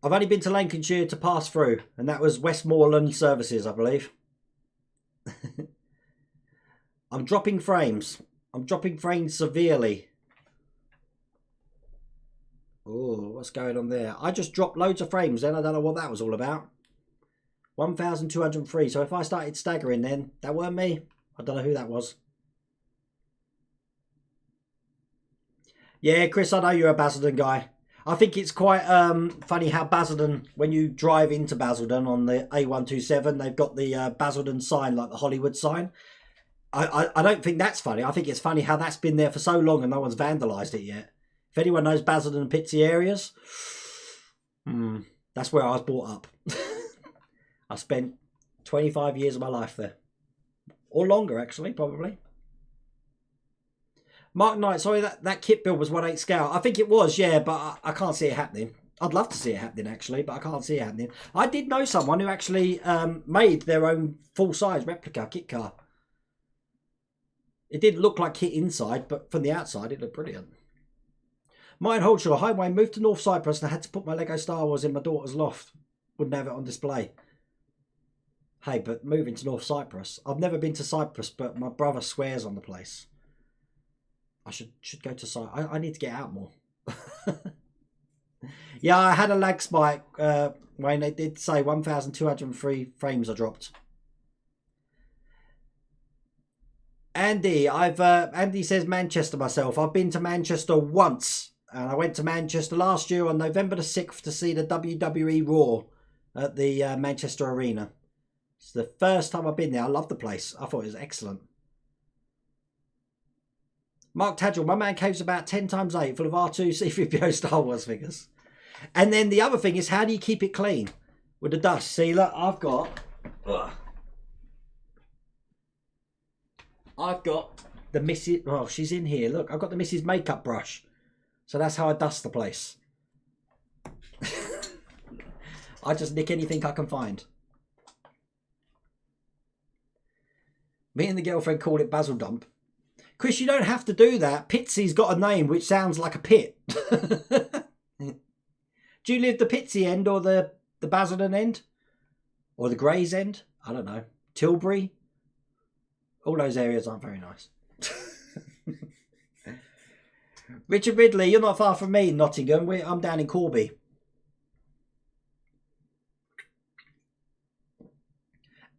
I've only been to Lancashire to pass through, and that was Westmoreland Services, I believe. I'm dropping frames. I'm dropping frames severely. Oh, what's going on there? I just dropped loads of frames then. I don't know what that was all about. 1,203. So if I started staggering then, that weren't me. I don't know who that was. Yeah, Chris, I know you're a Basildon guy. I think it's quite funny how Basildon, when you drive into Basildon on the A127, they've got the Basildon sign, like the Hollywood sign. I don't think that's funny. I think it's funny how that's been there for so long and no one's vandalised it yet. If anyone knows Basildon and Pitsea areas, that's where I was brought up. I spent 25 years of my life there. Or longer, actually, probably. Mark Knight, sorry, that kit build was 1/8 scale. I think it was, yeah, but I can't see it happening. I'd love to see it happening, actually, but I can't see it happening. I did know someone who actually made their own full-size replica kit car. It didn't look like kit inside, but from the outside, it looked brilliant. Mine Holdshaw, hi Wayne, moved to North Cyprus and I had to put my Lego Star Wars in my daughter's loft. Wouldn't have it on display. Hey, but moving to North Cyprus. I've never been to Cyprus, but my brother swears on the place. I should go to Cyprus. I need to get out more. Yeah, I had a lag spike when they did say 1,203 frames are dropped. Andy, Andy says Manchester myself. I've been to Manchester once. And I went to Manchester last year on November the 6th to see the WWE Raw at the Manchester Arena. It's the first time I've been there. I love the place. I thought it was excellent. Mark Tadgell, my man cave's about 10 times 8 full of R2 C3PO Star Wars figures. And then the other thing is, how do you keep it clean with the dust? See, look, I've got the Mrs. Oh, she's in here. Look, I've got the Mrs. Makeup brush. So that's how I dust the place. I just nick anything I can find. Me and the girlfriend call it Basil Dump. Chris, you don't have to do that. Pitsy's got a name which sounds like a pit. Do you live the Pitsy end or the Basildon end? Or the Grays end? I don't know. Tilbury? All those areas aren't very nice. Richard Ridley, you're not far from me, Nottingham. I'm down in Corby.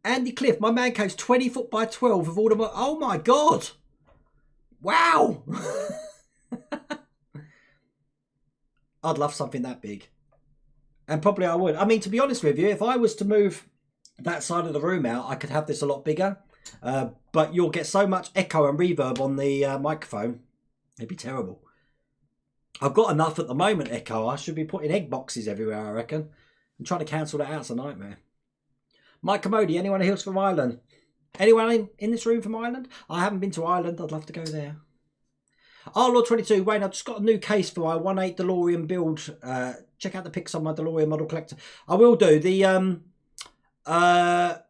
Andy Cliff, my man cave's 20 foot by 12 with all the... Oh my God! Wow! I'd love something that big. And probably I would. I mean, to be honest with you, if I was to move that side of the room out, I could have this a lot bigger. But you'll get so much echo and reverb on the microphone. It'd be terrible. I've got enough at the moment, echo. I should be putting egg boxes everywhere, I reckon. And trying to cancel that out's a nightmare. Mike Commodi, anyone who's from Ireland? Anyone in this room from Ireland? I haven't been to Ireland. I'd love to go there. Lord 22, Wayne, I've just got a new case for my 1/8 DeLorean build. Check out the pics on my DeLorean model collector. I will do. The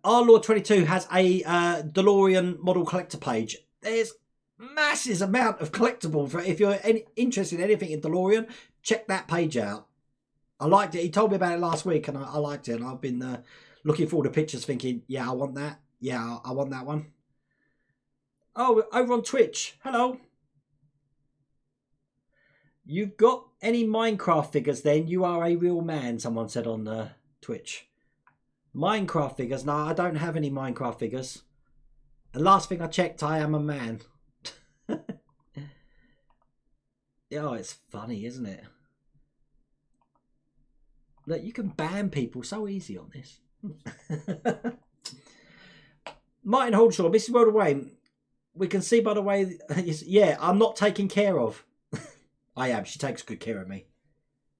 Lord 22 has a DeLorean model collector page. There's massive amount of collectible for if you're interested in anything in DeLorean. check that page out. I liked it. He told me about it last week, and I liked it. And I've been looking for all the pictures, thinking, yeah, I want that. Yeah, I want that one. Oh, over on Twitch. Hello. You've got any Minecraft figures then? You are a real man, someone said on Twitch. Minecraft figures? No, I don't have any Minecraft figures. The last thing I checked, I am a man. Oh, it's funny, isn't it? Look, you can ban people so easy on this. Martin Holdshaw, Mrs. World Away. We can see by the way, yeah, I'm not taken care of. I am. She takes good care of me.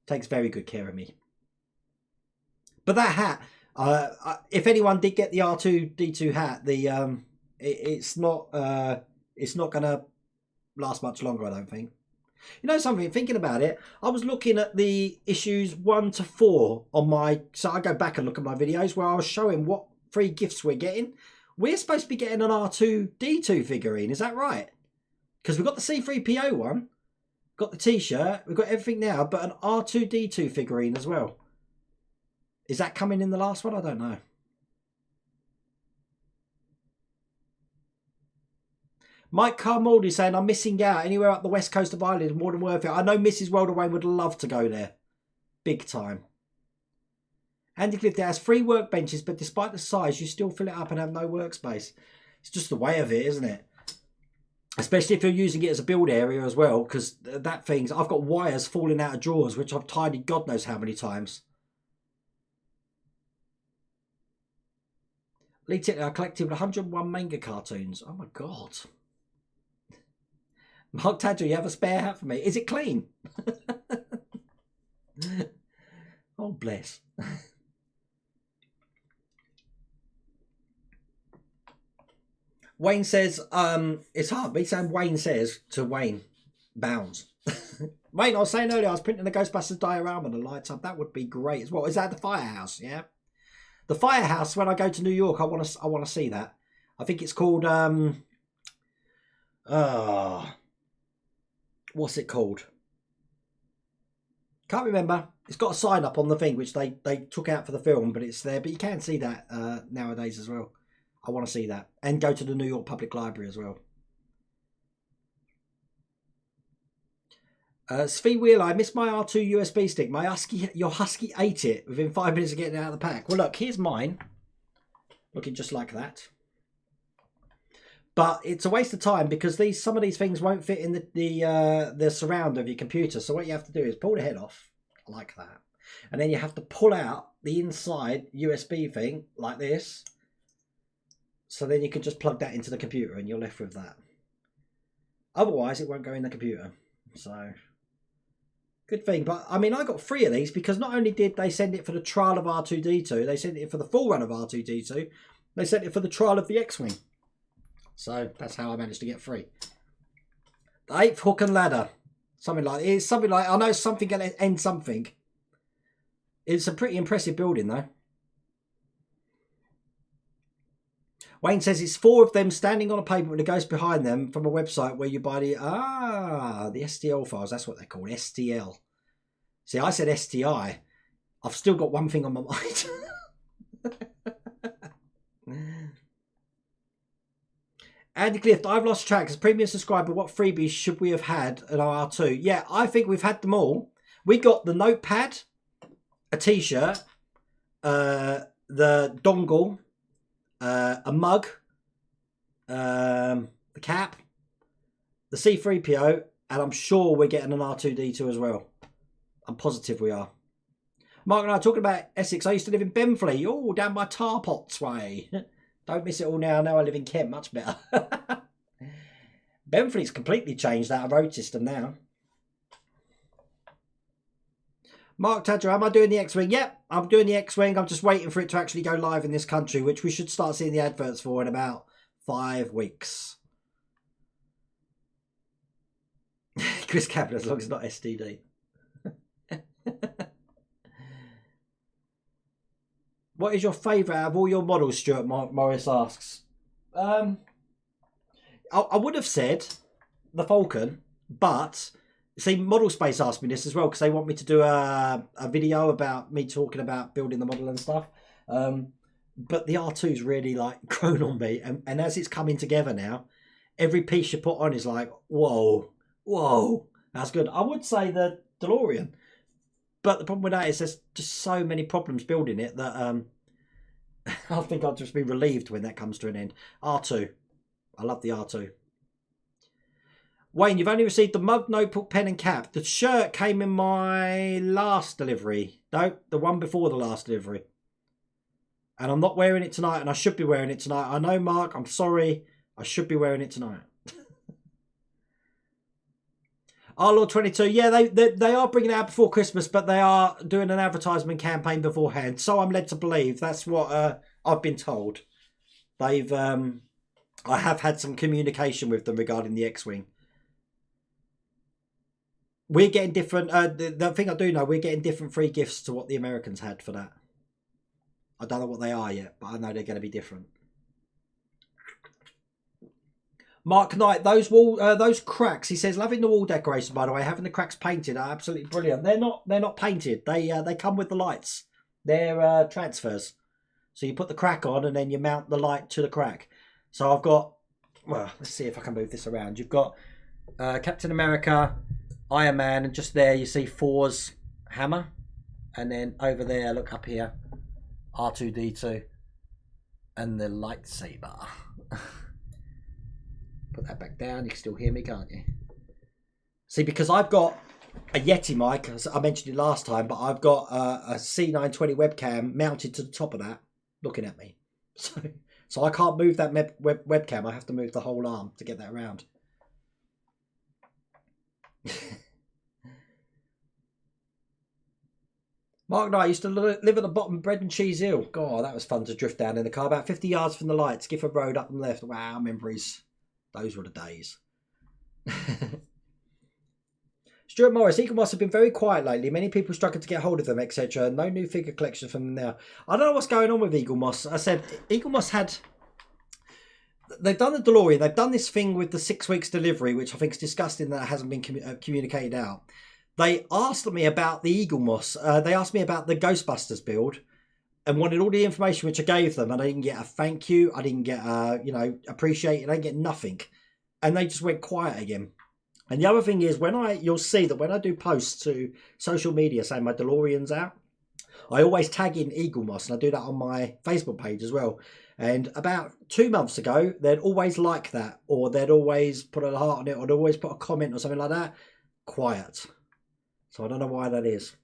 Takes very good care of me. But that hat, if anyone did get the R2D2 hat, it's not going to last much longer, I don't think. You know something, thinking about it, I was looking at the issues 1 to 4 on my... So I go back and look at my videos where I was showing what free gifts we're getting. We're supposed to be getting an R2D2 figurine, is that right? Because we've got the C3PO one, got the t-shirt, we've got everything now, but an R2D2 figurine as well. Is that coming in the last one? I don't know. Mike Carmoldi saying, I'm missing out. Anywhere up the west coast of Ireland is more than worth it. I know Mrs. Worldaway would love to go there. Big time. Andy Cliff there has 3 workbenches, but despite the size, you still fill it up and have no workspace. It's just the way of it, isn't it? Especially if you're using it as a build area as well, because that thing's... I've got wires falling out of drawers, which I've tidied God knows how many times. Lee Tickler, I collected 101 manga cartoons. Oh my God. Mark Tadger, you have a spare hat for me. Is it clean? Oh, bless. Wayne says, it's hard. Me saying Wayne says to Wayne Bounds. Wayne, I was saying earlier, I was printing the Ghostbusters diorama and the lights up. That would be great as well. Is that the Firehouse? Yeah. The Firehouse, when I go to New York, I want to see that. I think it's called, what's it called? Can't remember. It's got a sign up on the thing, which they took out for the film, but it's there. But you can see that nowadays as well. I want to see that. And go to the New York Public Library as well. Svi Wheeler, I missed my R2 USB stick. Your Husky ate it within 5 minutes of getting it out of the pack. Well, look, here's mine. Looking just like that. But it's a waste of time because some of these things won't fit in the surround of your computer. So what you have to do is pull the head off, like that. And then you have to pull out the inside USB thing, like this. So then you can just plug that into the computer and you're left with that. Otherwise, it won't go in the computer. So... good thing, but I mean, I got 3 of these because not only did they send it for the trial of R2D2, they sent it for the full run of R2D2, they sent it for the trial of the X-Wing. So that's how I managed to get 3. The 8th Hook and Ladder, something like it's something like I know it's something going to end something. It's a pretty impressive building though. Wayne says it's 4 of them standing on a pavement with a ghost behind them from a website where you buy the STL files. That's what they're called, STL. See, I said STI. I've still got one thing on my mind. Andy Clift, I've lost track as premium subscriber. What freebies should we have had at R2? Yeah, I think we've had them all. We got the notepad, a t-shirt, the dongle, a mug, the cap, the C3PO, and I'm sure we're getting an R2D2 as well. I'm positive we are. Mark and I are talking about Essex. I used to live in Benfleet. Oh, down by Tarpots way. Don't miss it all now. Now I live in Kent. Much better. Benfleet's completely changed out of road system now. Mark Tadger, am I doing the X-Wing? Yep, I'm doing the X-Wing. I'm just waiting for it to actually go live in this country, which we should start seeing the adverts for in about 5 weeks. Chris Capital, as long as it's not STD. What is your favourite out of all your models, Stuart Morris asks? I would have said the Falcon, but See, Model Space asked me this as well because they want me to do a video about me talking about building the model and stuff. But the R2's really like grown on me, and as it's coming together now, every piece you put on is like, whoa, whoa, that's good. I would say the DeLorean, but the problem with that is there's just so many problems building it that I think I'll just be relieved when that comes to an end. R2, I love the R2. Wayne, you've only received the mug, notebook, pen and cap. The shirt came in my last delivery. No, the one before the last delivery. And I'm not wearing it tonight, and I should be wearing it tonight. I know, Mark, I'm sorry. I should be wearing it tonight. Lord 22, yeah, they are bringing it out before Christmas, but they are doing an advertisement campaign beforehand. So I'm led to believe that's what I've been told. I have had some communication with them regarding the X-Wing. We're getting different. The thing I do know, we're getting different free gifts to what the Americans had for that. I don't know what they are yet, but I know they're going to be different. Mark Knight, those cracks. He says, loving the wall decoration. By the way, having the cracks painted are absolutely brilliant. They're not painted. They come with the lights. They're transfers. So you put the crack on, and then you mount the light to the crack. So I've got. Well, let's see if I can move this around. You've got Captain America, Iron Man, and just there you see Thor's hammer, and then over there, look up here, R2-D2, and the lightsaber. Put that back down. You can still hear me, can't you? See, because I've got a Yeti mic, as I mentioned it last time, but I've got a C920 webcam mounted to the top of that, looking at me. So I can't move that webcam. I have to move the whole arm to get that around. Mark Knight used to live at the bottom of Bread and Cheese Hill. God, that was fun to drift down in the car. About 50 yards from the lights. Gifford Road up and left. Wow, memories. Those were the days. Stuart Morris, Eagle Moss have been very quiet lately. Many people struggle to get hold of them, etc. No new figure collection from them now. I don't know what's going on with Eagle Moss. I said Eagle Moss had... They've done the DeLorean. They've done this thing with the 6 weeks delivery, which I think is disgusting that it hasn't been communicated out. They asked me about the Eagle Moss. They asked me about the Ghostbusters build and wanted all the information, which I gave them. And I didn't get a thank you. I didn't get appreciate it. I didn't get nothing. And they just went quiet again. And the other thing is, you'll see that when I do posts to social media saying my DeLorean's out, I always tag in Eagle Moss, and I do that on my Facebook page as well. And about 2 months ago, they'd always like that, or they'd always put a heart on it, or they'd always put a comment or something like that. Quiet. So I don't know why that is.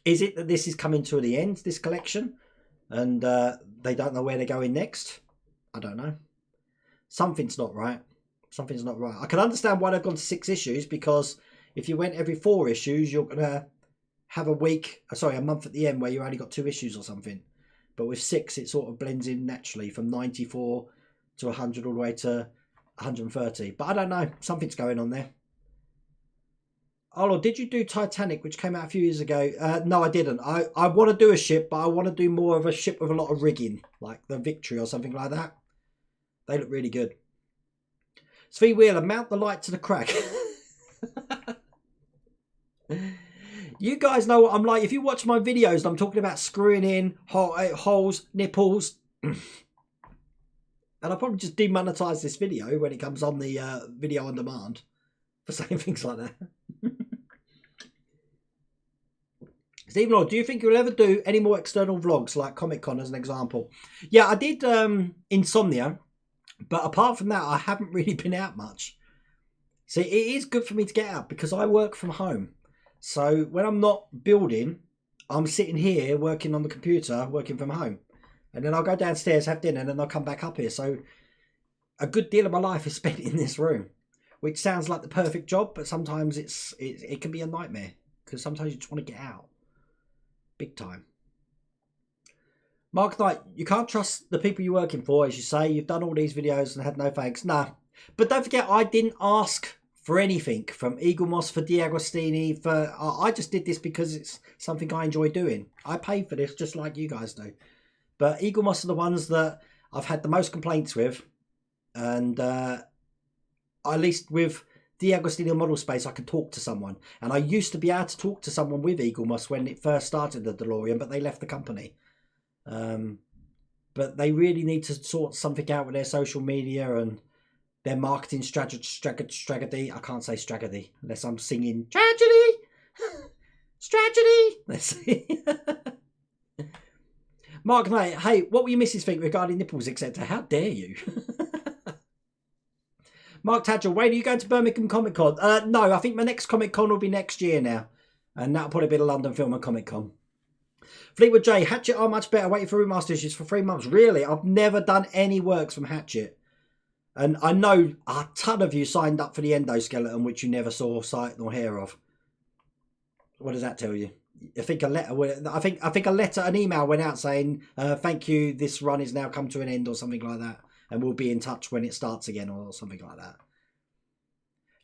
Is it that this is coming to the end, this collection, and they don't know where they're going next? I don't know. Something's not right. Something's not right. I can understand why they've gone to 6 issues, because if you went every 4 issues, you're going to have a month at the end where you only got 2 issues or something. But with 6, it sort of blends in naturally from 94 to 100 all the way to 130. But I don't know. Something's going on there. Oh, Lord, did you do Titanic, which came out a few years ago? No, I didn't. I want to do a ship, but I want to do more of a ship with a lot of rigging, like the Victory or something like that. They look really good. Svee Wheeler, mount the light to the crack. You guys know what I'm like. If you watch my videos and I'm talking about screwing in holes, nipples, and I'll probably just demonetize this video when it comes on the video on demand for saying things like that. Stephen Lord, do you think you'll ever do any more external vlogs like Comic Con as an example? Yeah, I did Insomnia, but apart from that, I haven't really been out much. See, it is good for me to get out because I work from home. So when I'm not building, I'm sitting here working on the computer, working from home. And then I'll go downstairs, have dinner, and then I'll come back up here. So a good deal of my life is spent in this room, which sounds like the perfect job, but sometimes it can be a nightmare because sometimes you just want to get out. Big time. Mark Knight, you can't trust the people you're working for, as you say. You've done all these videos and had no thanks. Nah. But don't forget, I didn't ask for anything from Eagle Moss, for D'Agostini, I just did this because it's something I enjoy doing. I paid for this just like you guys do. But Eagle Moss are the ones that I've had the most complaints with. And at least with D'Agostino model space, I can talk to someone. And I used to be able to talk to someone with Eagle Moss when it first started the DeLorean, but they left the company. But they really need to sort something out with their social media and their marketing strategy. I can't say strategy unless I'm singing tragedy. Strategy. Let's see. Mark Knight, hey, what were your missus think regarding nipples, etc.? How dare you? Mark Tadger, when are you going to Birmingham Comic Con? No, I think my next Comic Con will be next year now. And that'll probably be the London Film and Comic Con. Fleetwood J, Hatchet are much better. Waiting for remaster issues for 3 months. Really? I've never done any works from Hatchet. And I know a ton of you signed up for the endoskeleton, which you never saw sight nor hear of. What does that tell you? I think a letter, an email went out saying, thank you, this run is now come to an end or something like that. And we'll be in touch when it starts again or something like that.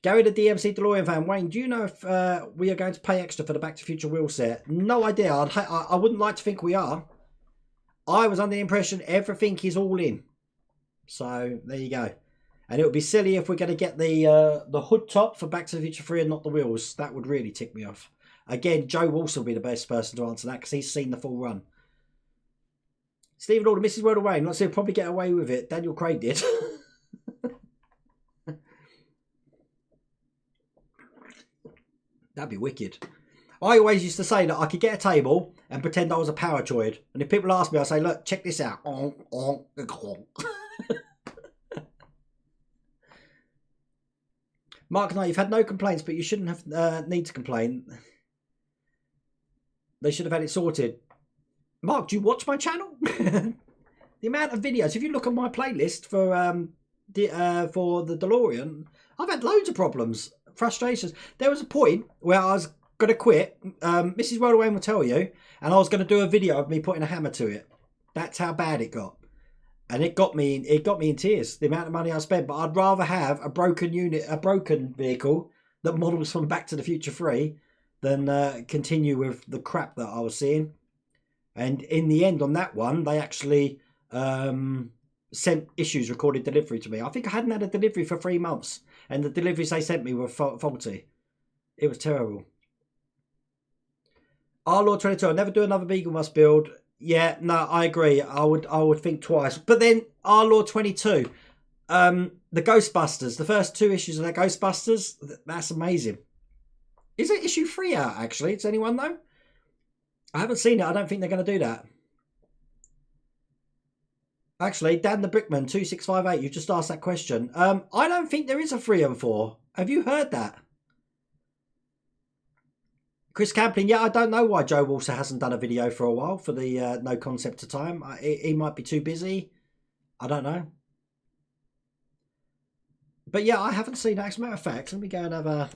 Gary, the DMC DeLorean fan. Wayne, do you know if we are going to pay extra for the Back to the Future wheel set? No idea. I wouldn't like to think we are. I was under the impression everything is all in. So, there you go. And it would be silly if we're going to get the hood top for Back to the Future 3 and not the wheels. That would really tick me off. Again, Joe Wilson will be the best person to answer that because he's seen the full run. Stephen Alder, Mrs. World Away. Not saying he'll probably get away with it. Daniel Craig did. That'd be wicked. I always used to say that I could get a table and pretend I was a power droid. And if people ask me, I say, look, check this out. Mark Knight, you've had no complaints, but you shouldn't have need to complain. They should have had it sorted. Mark, do you watch my channel? The amount of videos, if you look at my playlist for the DeLorean, I've had loads of problems, frustrations. There was a point where I was going to quit. Mrs. Worldaway will tell you, and I was going to do a video of me putting a hammer to it. That's how bad it got. And it got me in tears, the amount of money I spent. But I'd rather have a broken vehicle that models from Back to the Future 3 than continue with the crap that I was seeing. And in the end, on that one, they actually sent issues recorded delivery to me. I think I hadn't had a delivery for 3 months, and the deliveries they sent me were faulty. It was terrible. Our Lord 22, I'll never do another Beagle Must build. Yeah, no, I agree. I would think twice. But then Our Lord 22, the Ghostbusters, the first 2 issues of the Ghostbusters, that's amazing. Is it issue 3 out, actually? Does anyone know? I haven't seen it. I don't think they're going to do that. Actually, Dan the Brickman, 2658, you've just asked that question. I don't think there is a 3 and 4. Have you heard that? Chris Camplin, yeah, I don't know why Joe Walser hasn't done a video for a while for the No Concept of Time. He might be too busy. I don't know. But yeah, I haven't seen that. As a matter of fact, let me go and have a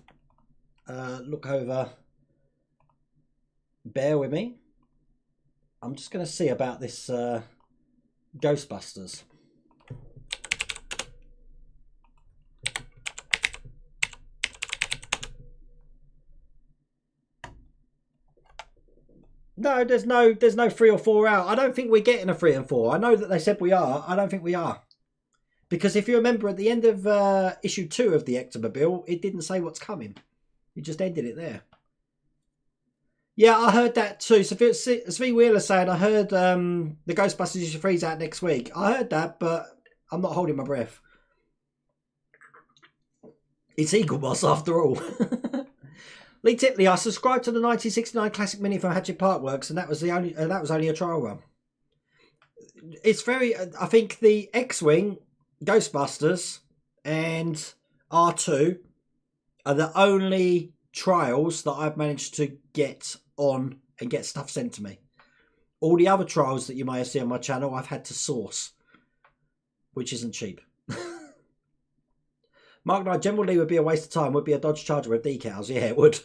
look over. Bear with me. I'm just going to see about this Ghostbusters. No, there's no 3 or 4 out. I don't think we're getting a 3 and 4. I know that they said we are. I don't think we are. Because if you remember at the end of issue 2 of the Ectomobile, it didn't say what's coming. It just ended it there. Yeah, I heard that too. So Svi Wheeler saying, I heard the Ghostbusters issue 3's out next week. I heard that, but I'm not holding my breath. It's Eagle Moss after all. Lee Tipley, I subscribed to the 1969 Classic Mini from Hatchet Parkworks, and that was only a trial run. It's very, I think the X-Wing, Ghostbusters, and R2 are the only trials that I've managed to get on and get stuff sent to me. All the other trials that you may have seen on my channel, I've had to source, which isn't cheap. Mark Knight, General Lee would be a waste of time. Would be a Dodge Charger with decals. Yeah, it would.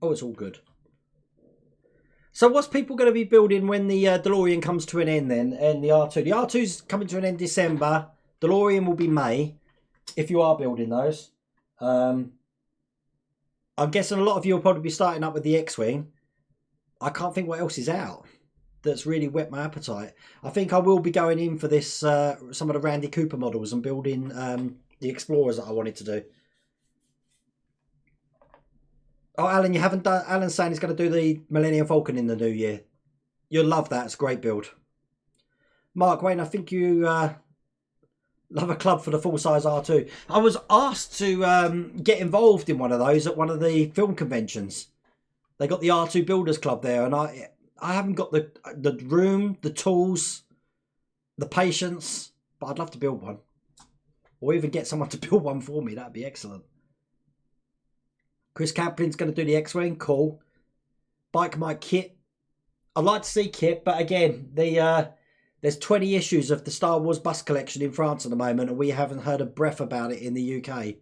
Oh, it's all good. So what's people going to be building when the DeLorean comes to an end then? And the R2. The R2's coming to an end December. DeLorean will be May, if you are building those. I'm guessing a lot of you will probably be starting up with the X-Wing. I can't think what else is out that's really whet my appetite. I think I will be going in for this, some of the Randy Cooper models and building the Explorers that I wanted to do. Oh, Alan, you haven't done... Alan's saying he's going to do the Millennium Falcon in the new year. You'll love that. It's a great build. Mark, Wayne, I think you love a club for the full-size R2. I was asked to get involved in one of those at one of the film conventions. They got the R2 Builders Club there, and I haven't got the room, the tools, the patience, but I'd love to build one. Or even get someone to build one for me. That'd be excellent. Chris Caplin's going to do the X-Wing. Cool. Bike Mike Kit. I'd like to see Kit, but again, there's 20 issues of the Star Wars bus collection in France at the moment, and we haven't heard a breath about it in the UK.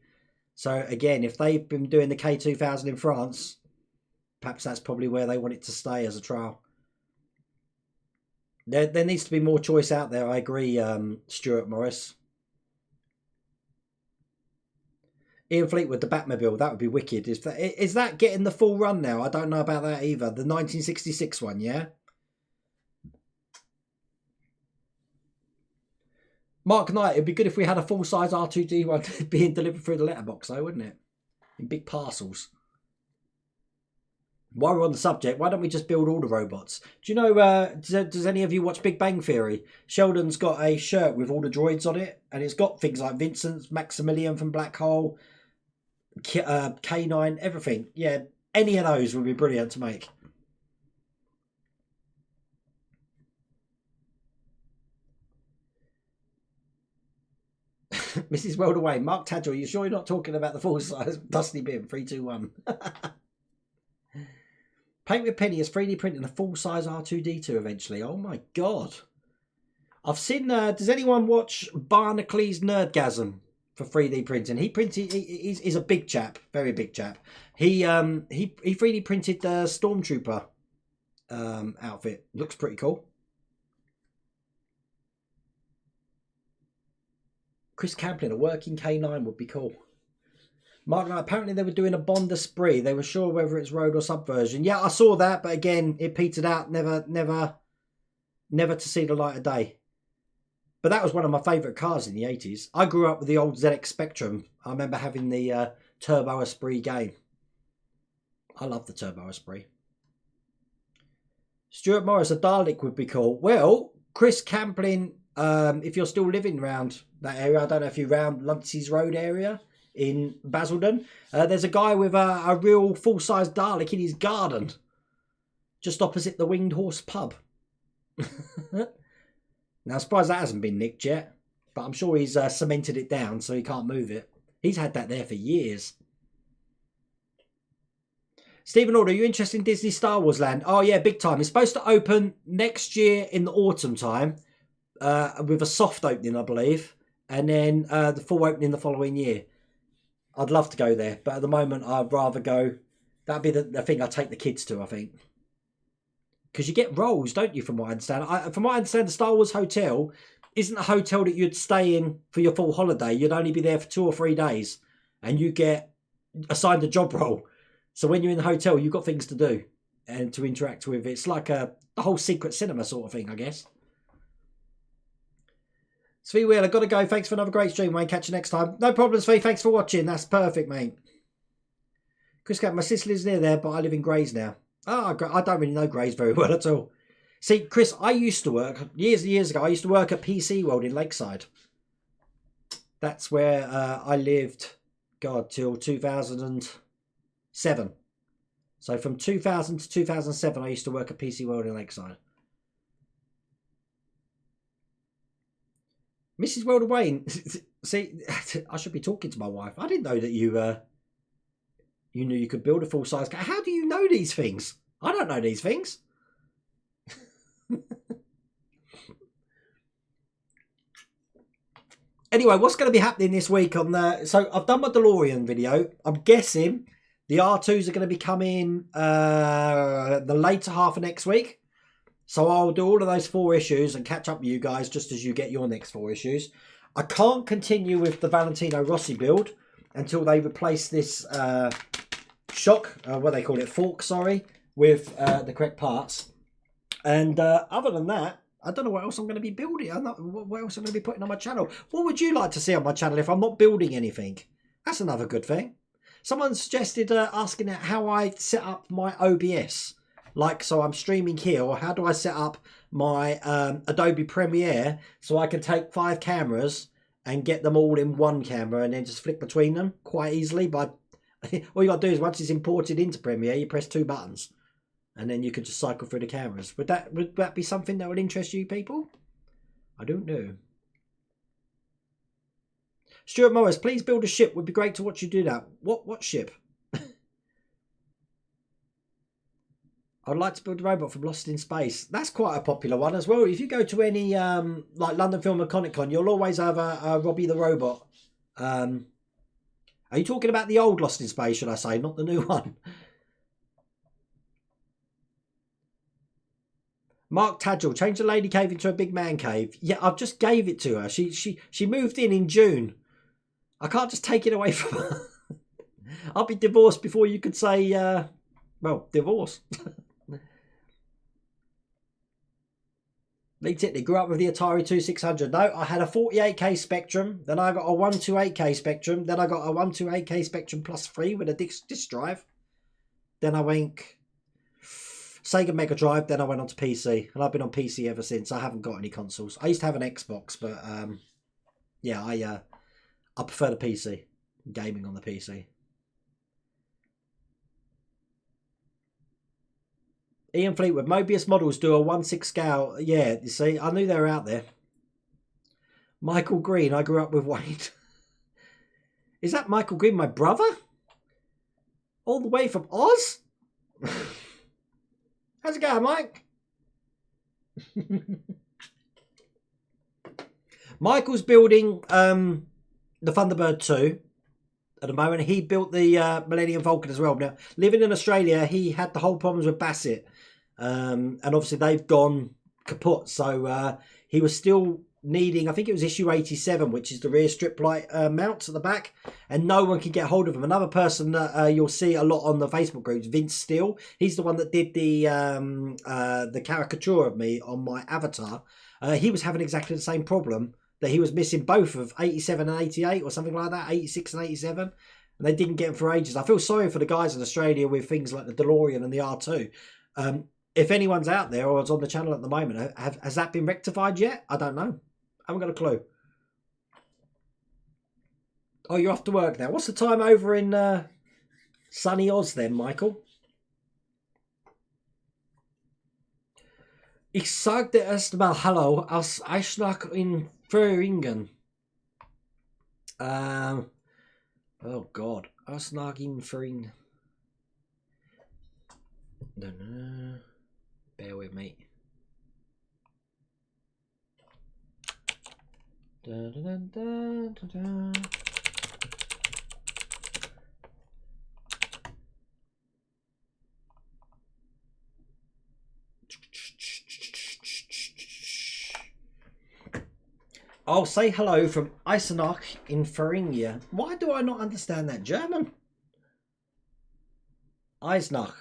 So again, if they've been doing the K2000 in France, perhaps that's probably where they want it to stay as a trial. There needs to be more choice out there. I agree, Stuart Morris. Ian Fleetwood, the Batmobile, that would be wicked. Is that getting the full run now? I don't know about that either. The 1966 one, yeah? Mark Knight, it'd be good if we had a full-size R2D1 being delivered through the letterbox, though, wouldn't it? In big parcels. While we're on the subject, why don't we just build all the robots? Do you know, does any of you watch Big Bang Theory? Sheldon's got a shirt with all the droids on it, and it's got things like Vincent, Maximilian from Black Hole, K9, everything. Yeah, any of those would be brilliant to make. Mrs. World Away, Mark Tadgell, you sure you're not talking about the full-size Dusty Bin? 321. Paint with Penny is 3D printing a full-size R2-D2 eventually. Oh my god. I've seen, does anyone watch Barnacles Nerdgasm for 3D printing? He's a big chap, very big chap. He 3D printed the Stormtrooper outfit. Looks pretty cool. Chris Camplin, a working K9 would be cool. Mark Knight, apparently they were doing a Bond Esprit. They were sure whether it's road or subversion. Yeah, I saw that, but again, it petered out. Never to see the light of day. But that was one of my favourite cars in the 80s. I grew up with the old ZX Spectrum. I remember having the Turbo Esprit game. I love the Turbo Esprit. Stuart Morris, a Dalek would be cool. Well, Chris Camplin, if you're still living around that area, I don't know if you're around Luncey's Road area in Basildon, there's a guy with a real full-size Dalek in his garden, just opposite the Winged Horse pub. Now, I'm surprised that hasn't been nicked yet, but I'm sure he's cemented it down so he can't move it. He's had that there for years. Stephen Order, are you interested in Disney Star Wars Land? Oh yeah, big time. It's supposed to open next year in the autumn time, with a soft opening, I believe, and then the full opening the following year. I'd love to go there, but at the moment I'd rather go. That'd be the thing I take the kids to, I think. Because you get rolls, don't you, from what I understand? From what I understand, the Star Wars Hotel isn't a hotel that you'd stay in for your full holiday. You'd only be there for 2 or 3 days, and you get assigned a job role. So when you're in the hotel, you've got things to do and to interact with. It's like a whole secret cinema sort of thing, I guess. Svee Wheeler, got to go. Thanks for another great stream, Wayne. Catch you next time. No problem, Svee. Thanks for watching. That's perfect, mate. Chris Cat, my sister lives near there, but I live in Grays now. Oh, I don't really know Grays very well at all. See, Chris, I used to work, years and years ago, I used to work at PC World in Lakeside. That's where I lived, God, till 2007. So from 2000 to 2007, I used to work at PC World in Lakeside. Mrs. World of Wayne, see, I should be talking to my wife. I didn't know that you knew you could build a full-size car. How do you know these things? I don't know these things. Anyway, what's going to be happening this week on the... So I've done my DeLorean video. I'm guessing the R2s are going to be coming the later half of next week. So I'll do all of those 4 issues and catch up with you guys just as you get your next 4 issues. I can't continue with the Valentino Rossi build until they replace this shock, what they call it, fork, sorry, with the correct parts. And other than that, I don't know what else I'm going to be building. I'm not, what else I'm going to be putting on my channel. What would you like to see on my channel if I'm not building anything? That's another good thing. Someone suggested asking how I set up my OBS. Like, so I'm streaming here, or how do I set up my Adobe Premiere so I can take 5 cameras and get them all in one camera and then just flick between them quite easily. By all you got to do is once it's imported into Premiere, you press 2 buttons. And then you could just cycle through the cameras. Would that be something that would interest you people? I don't know. Stuart Morris, please build a ship. Would be great to watch you do that. What ship? I'd like to build a robot from Lost in Space. That's quite a popular one as well. If you go to any like London Film and Comic Con, you'll always have a Robbie the Robot. Are you talking about the old Lost in Space, should I say, not the new one? Mark Tadgel, change the lady cave into a big man cave. Yeah, I've just gave it to her. She moved in June. I can't just take it away from her. I'll be divorced before you could say, well, divorce. Lee Titley grew up with the Atari 2600. No, I had a 48K Spectrum. Then I got a 128K Spectrum. Then I got a 128K Spectrum Plus 3 with a disc drive. Then I went Sega Mega Drive. Then I went on to PC. And I've been on PC ever since. I haven't got any consoles. I used to have an Xbox, but yeah, I prefer the PC. Gaming on the PC. Ian Fleetwood, Mobius models do a 1/6 scale. Yeah, you see, I knew they were out there. Michael Green, I grew up with Wade. Is that Michael Green, my brother? All the way from Oz? How's it going, Mike? Michael's building the Thunderbird 2 at the moment. He built the Millennium Falcon as well. Now, living in Australia, he had the whole problems with Bassett. And obviously they've gone kaput. So he was still needing, I think it was issue 87, which is the rear strip light mounts at the back. And no one can get hold of him. Another person that you'll see a lot on the Facebook groups, Vince Steele. He's the one that did the caricature of me on my avatar. He was having exactly the same problem, that he was missing both of 87 and 88 or something like that, 86 and 87. And they didn't get them for ages. I feel sorry for the guys in Australia with things like the DeLorean and the R2. If anyone's out there or is on the channel at the moment, has that been rectified yet? I don't know. I haven't got a clue. Oh, you're off to work now. What's the time over in sunny Oz then, Michael? Ich sagte erst mal Hallo aus Eisenach in Föhringen. Oh God, Eisenach in Föhringen. No. Bear with me. I'll say hello from Eisenach in Thuringia. Why do I not understand that German? Eisenach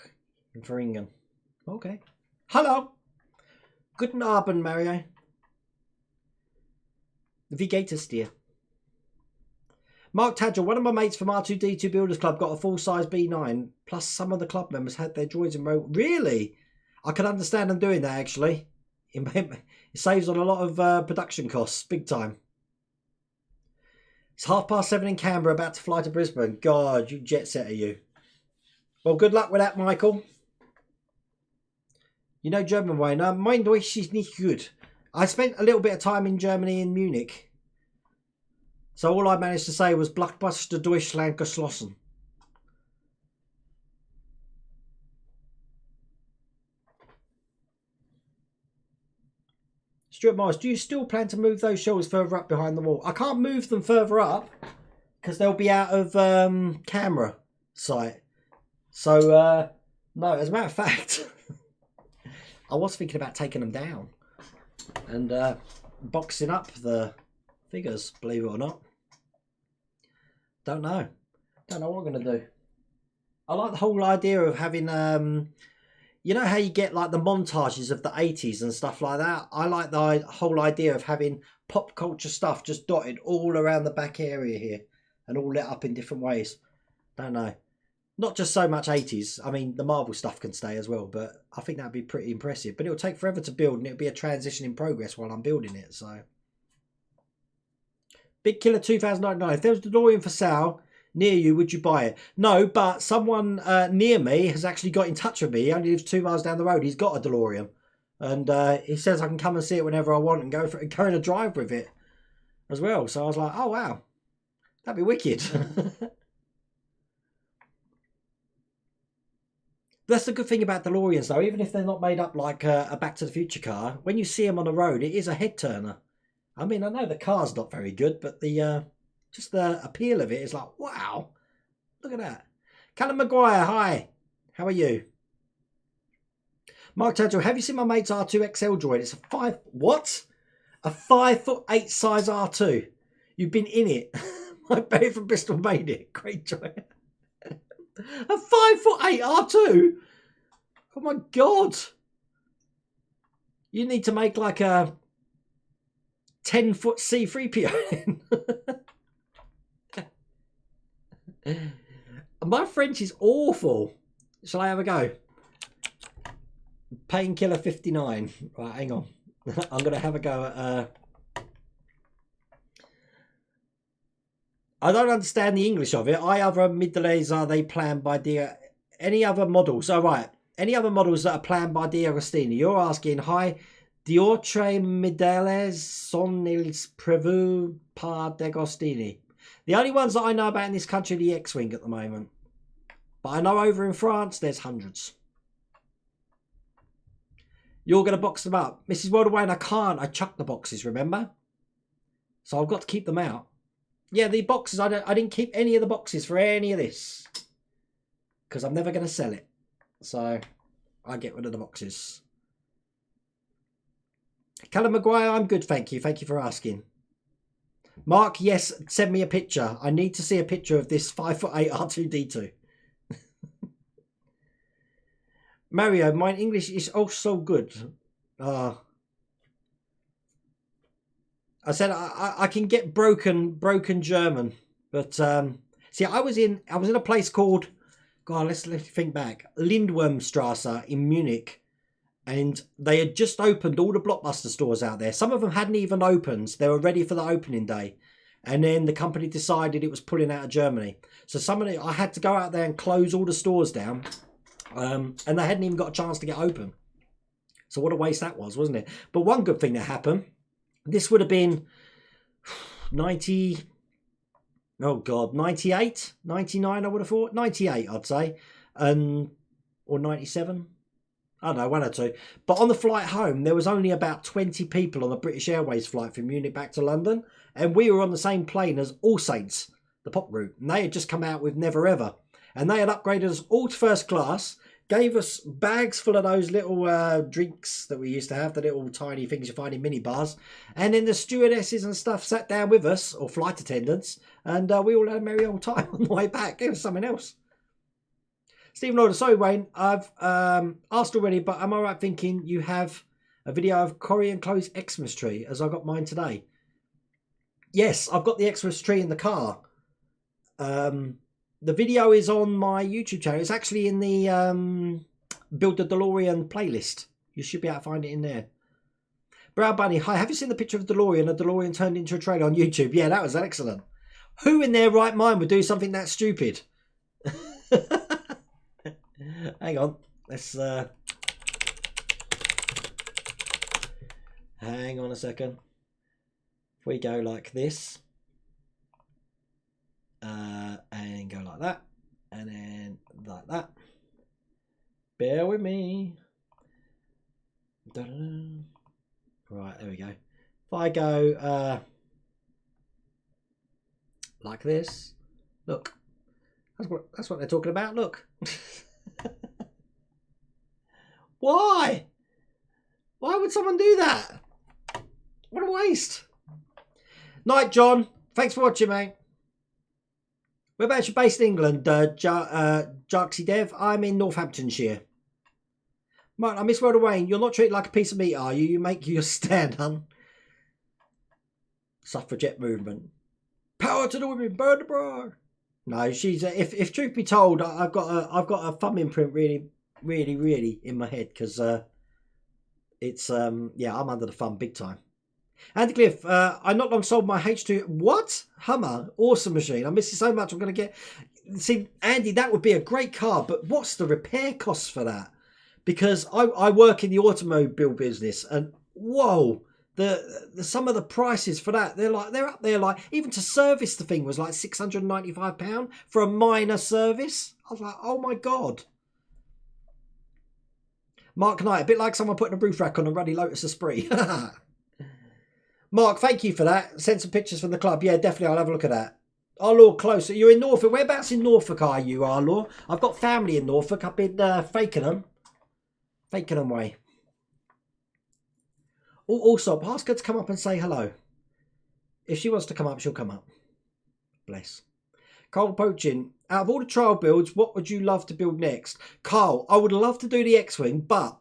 in Thuringen. Okay. Hello. Guten Abend, Mario. Wie geht es dir? Mark Tadgel, one of my mates from R2D2 Builders Club got a full-size B9, plus some of the club members had their droids in row. Really? I can understand them doing that, actually. It saves on a lot of production costs, big time. It's 7:30 in Canberra, about to fly to Brisbane. God, you jet setter, you. Well, good luck with that, Michael. You know German way. No, mein Deutsch ist nicht gut. I spent a little bit of time in Germany, in Munich. So all I managed to say was Blockbuster Deutschland geschlossen. Stuart Morris, do you still plan to move those shelves further up behind the wall? I can't move them further up because they'll be out of camera sight. So, no, as a matter of fact, I was thinking about taking them down and boxing up the figures, believe it or not. Don't know what I'm going to do. I like the whole idea of having, you know how you get like the montages of the 80s and stuff like that? I like the whole idea of having pop culture stuff just dotted all around the back area here and all lit up in different ways. Don't know. Not just so much 80s. I mean, the Marvel stuff can stay as well, but I think that'd be pretty impressive. But it'll take forever to build and it'll be a transition in progress while I'm building it. So, Big Killer 2099. If there was a DeLorean for sale near you, would you buy it? No, but someone near me has actually got in touch with me. He only lives 2 miles down the road. He's got a DeLorean. And he says I can come and see it whenever I want and go on a drive with it as well. So I was like, oh, wow. That'd be wicked. That's the good thing about DeLoreans, though. Even if they're not made up like a Back to the Future car, when you see them on the road, it is a head turner. I mean, I know the car's not very good, but the just the appeal of it is like, wow, look at that. Callum Maguire, hi. How are you? Mark Tadgell, have you seen my mate's R2 XL droid? It's a 5'8" size R2. You've been in it. My babe from Bristol made it. Great joy. A 5'8" R2? Oh my god. You need to make like a 10-foot C3PO. My French is awful. Shall I have a go? Painkiller 59. Right, hang on. I'm going to have a go at... I don't understand the English of it. I other middays are they planned by any other models? Oh, right. Any other models that are planned by Agostini? You're asking, hi, Diotre Midales son ils prévus par Agostini. The only ones that I know about in this country are the X-Wing at the moment. But I know over in France, there's hundreds. You're going to box them up. Mrs. Wildaway, I can't. I chucked the boxes, remember? So I've got to keep them out. Yeah, the boxes, I didn't keep any of the boxes for any of this. Because I'm never going to sell it. So I get rid of the boxes. Callum Maguire, I'm good, thank you. Thank you for asking. Mark, yes, send me a picture. I need to see a picture of this 5'8" R2-D2. Mario, my English is also good. I said I can get broken German, but see, I was in a place called, God, let's think back, Lindwurmstrasse in Munich, and they had just opened all the Blockbuster stores out there. Some of them hadn't even opened; they were ready for the opening day, and then the company decided it was pulling out of Germany. So I had to go out there and close all the stores down, and they hadn't even got a chance to get open. So what a waste that was, wasn't it? But one good thing that happened. This would have been 98, 99, I would have thought. 98, I'd say. Or 97. I don't know, one or two. But on the flight home, there was only about 20 people on the British Airways flight from Munich back to London. And we were on the same plane as All Saints, the pop group. And they had just come out with Never Ever. And they had upgraded us all to first class. Gave us bags full of those little drinks that we used to have, the little tiny things you find in minibars. And then the stewardesses and stuff sat down with us, or flight attendants, and we all had a merry old time on the way back. It was something else. Stephen Lauder, sorry Wayne, I've asked already, but am I right thinking you have a video of Corrie and Chloe's Xmas tree, as I got mine today? Yes, I've got the Xmas tree in the car. The video is on my YouTube channel. It's actually in the Build the DeLorean playlist. You should be able to find it in there. Brown Bunny, hi, have you seen the picture of the DeLorean? A DeLorean turned into a trailer on YouTube. Yeah, that was excellent. Who in their right mind would do something that stupid? Hang on. Let's... hang on a second. If we go like this... and go like that, and then like that. Bear with me. Right, there we go. If I go like this, look, that's what they're talking about. Look. Why would someone do that? What a waste. Night, John. Thanks for watching, mate. Whereabouts you based in England, Jarksy Dev? I'm in Northamptonshire. Right, I miss Rhoda Wayne. You're not treated like a piece of meat, are you? You make your stand, hun. Suffragette movement. Power to the women, burn the bride. No, she's if truth be told, I've got a thumb imprint really in my head because it's yeah, I'm under the thumb big time. Andy Cliff, I not long sold my H2 what Hummer, awesome machine. I miss it so much. I'm gonna get see Andy. That would be a great car, but what's the repair costs for that? Because I work in the automobile business, and whoa. The some of the prices for that they're up there like even to service the thing was like £695 for a minor service. I was like, oh my god. Mark Knight, a bit like someone putting a roof rack on a ruddy Lotus Esprit. Mark, thank you for that. Send some pictures from the club. Yeah, definitely. I'll have a look at that. Arlaw, closer. You're in Norfolk. Whereabouts in Norfolk are you, Arlaw? I've got family in Norfolk up in Fakenham. Fakenham way. Also, ask her to come up and say hello. If she wants to come up, she'll come up. Bless. Carl Poaching, out of all the trial builds, what would you love to build next? Carl, I would love to do the X-Wing, but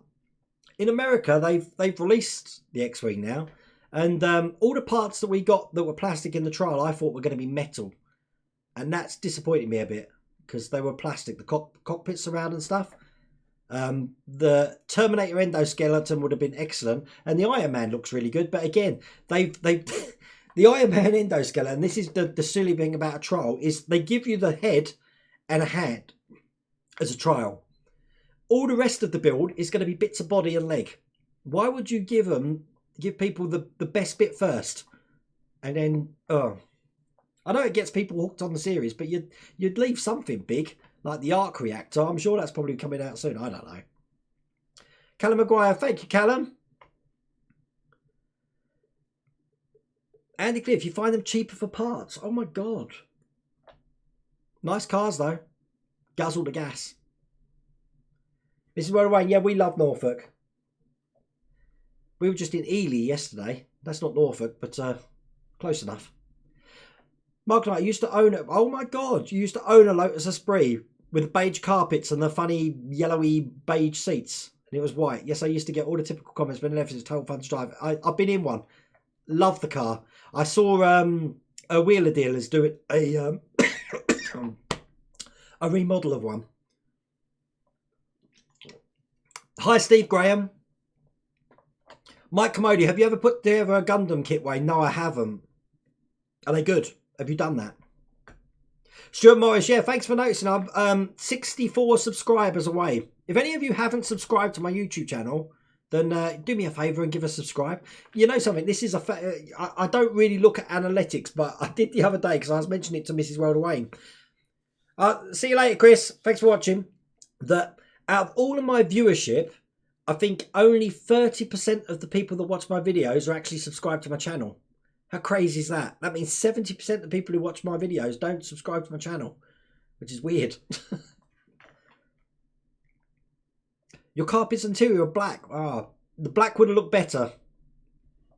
in America, they've released the X-Wing now. And all the parts that we got that were plastic in the trial, I thought were going to be metal. And that's disappointed me a bit because they were plastic. The cockpit surround and stuff. The Terminator endoskeleton would have been excellent, and the Iron Man looks really good. But again, they've the Iron Man endoskeleton. This is the silly thing about a trial is they give you the head and a hand as a trial. All the rest of the build is going to be bits of body and leg. Why would you give people the best bit first, and then I know it gets people hooked on the series, but you'd leave something big. Like the arc reactor. I'm sure that's probably coming out soon. I don't know. Callum Maguire. Thank you, Callum. Andy Cliff. You find them cheaper for parts. Oh, my God. Nice cars, though. Guzzle the gas. Mrs. Wayne. Yeah, we love Norfolk. We were just in Ely yesterday. That's not Norfolk, but close enough. Mark Knight, used to own it. Oh, my God. You used to own a Lotus Esprit with the beige carpets and the funny yellowy beige seats. And it was white. Yes, I used to get all the typical comments, but it's total fun to drive. I've been in one. Love the car. I saw a Wheeler Dealers do it, a remodel of one. Hi, Steve Graham. Mike Commodi, have you ever put together a Gundam kit, Wayne? No, I haven't. Are they good? Have you done that? Stuart Morris, yeah, thanks for noticing. I'm 64 subscribers away. If any of you haven't subscribed to my YouTube channel, then do me a favour and give a subscribe. You know something, this is I don't really look at analytics, but I did the other day because I was mentioning it to Mrs. Rhoda Wayne. See you later, Chris. Thanks for watching. That out of all of my viewership, I think only 30% of the people that watch my videos are actually subscribed to my channel. How crazy is that? That means 70% of the people who watch my videos don't subscribe to my channel, which is weird. Your carpets interior are black. Oh, the black would have looked better,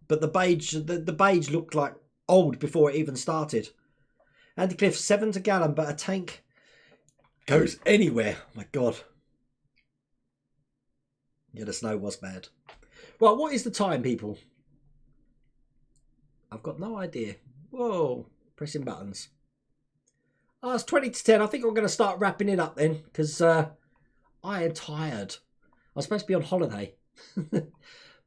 but the beige looked like old before it even started. Andy Cliff, 7 a gallon, but a tank goes anywhere. Oh my God. Yeah, the snow was bad. Well, what is the time, people? I've got no idea. Whoa, pressing buttons. Oh, it's 20 to 10. I think I'm going to start wrapping it up then, because I am tired. I was supposed to be on holiday.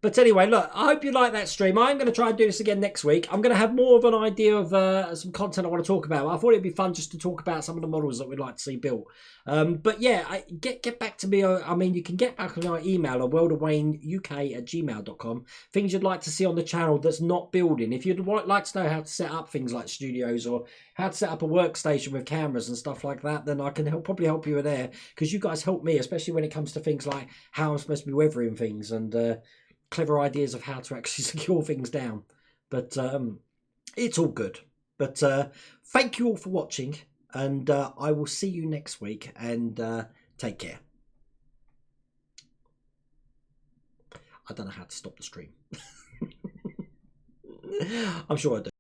But anyway, look, I hope you like that stream. I'm going to try and do this again next week. I'm going to have more of an idea of some content I want to talk about. I thought it'd be fun just to talk about some of the models that we'd like to see built. But yeah, get back to me. I mean, you can get back on our email at worldofwayneuk@gmail.com. Things you'd like to see on the channel that's not building. If you'd like to know how to set up things like studios or how to set up a workstation with cameras and stuff like that, then I can probably help you there, because you guys help me, especially when it comes to things like how I'm supposed to be weathering things and clever ideas of how to actually secure things down. But it's all good. But thank you all for watching, and I will see you next week, and take care. I don't know how to stop the stream. I'm sure I do.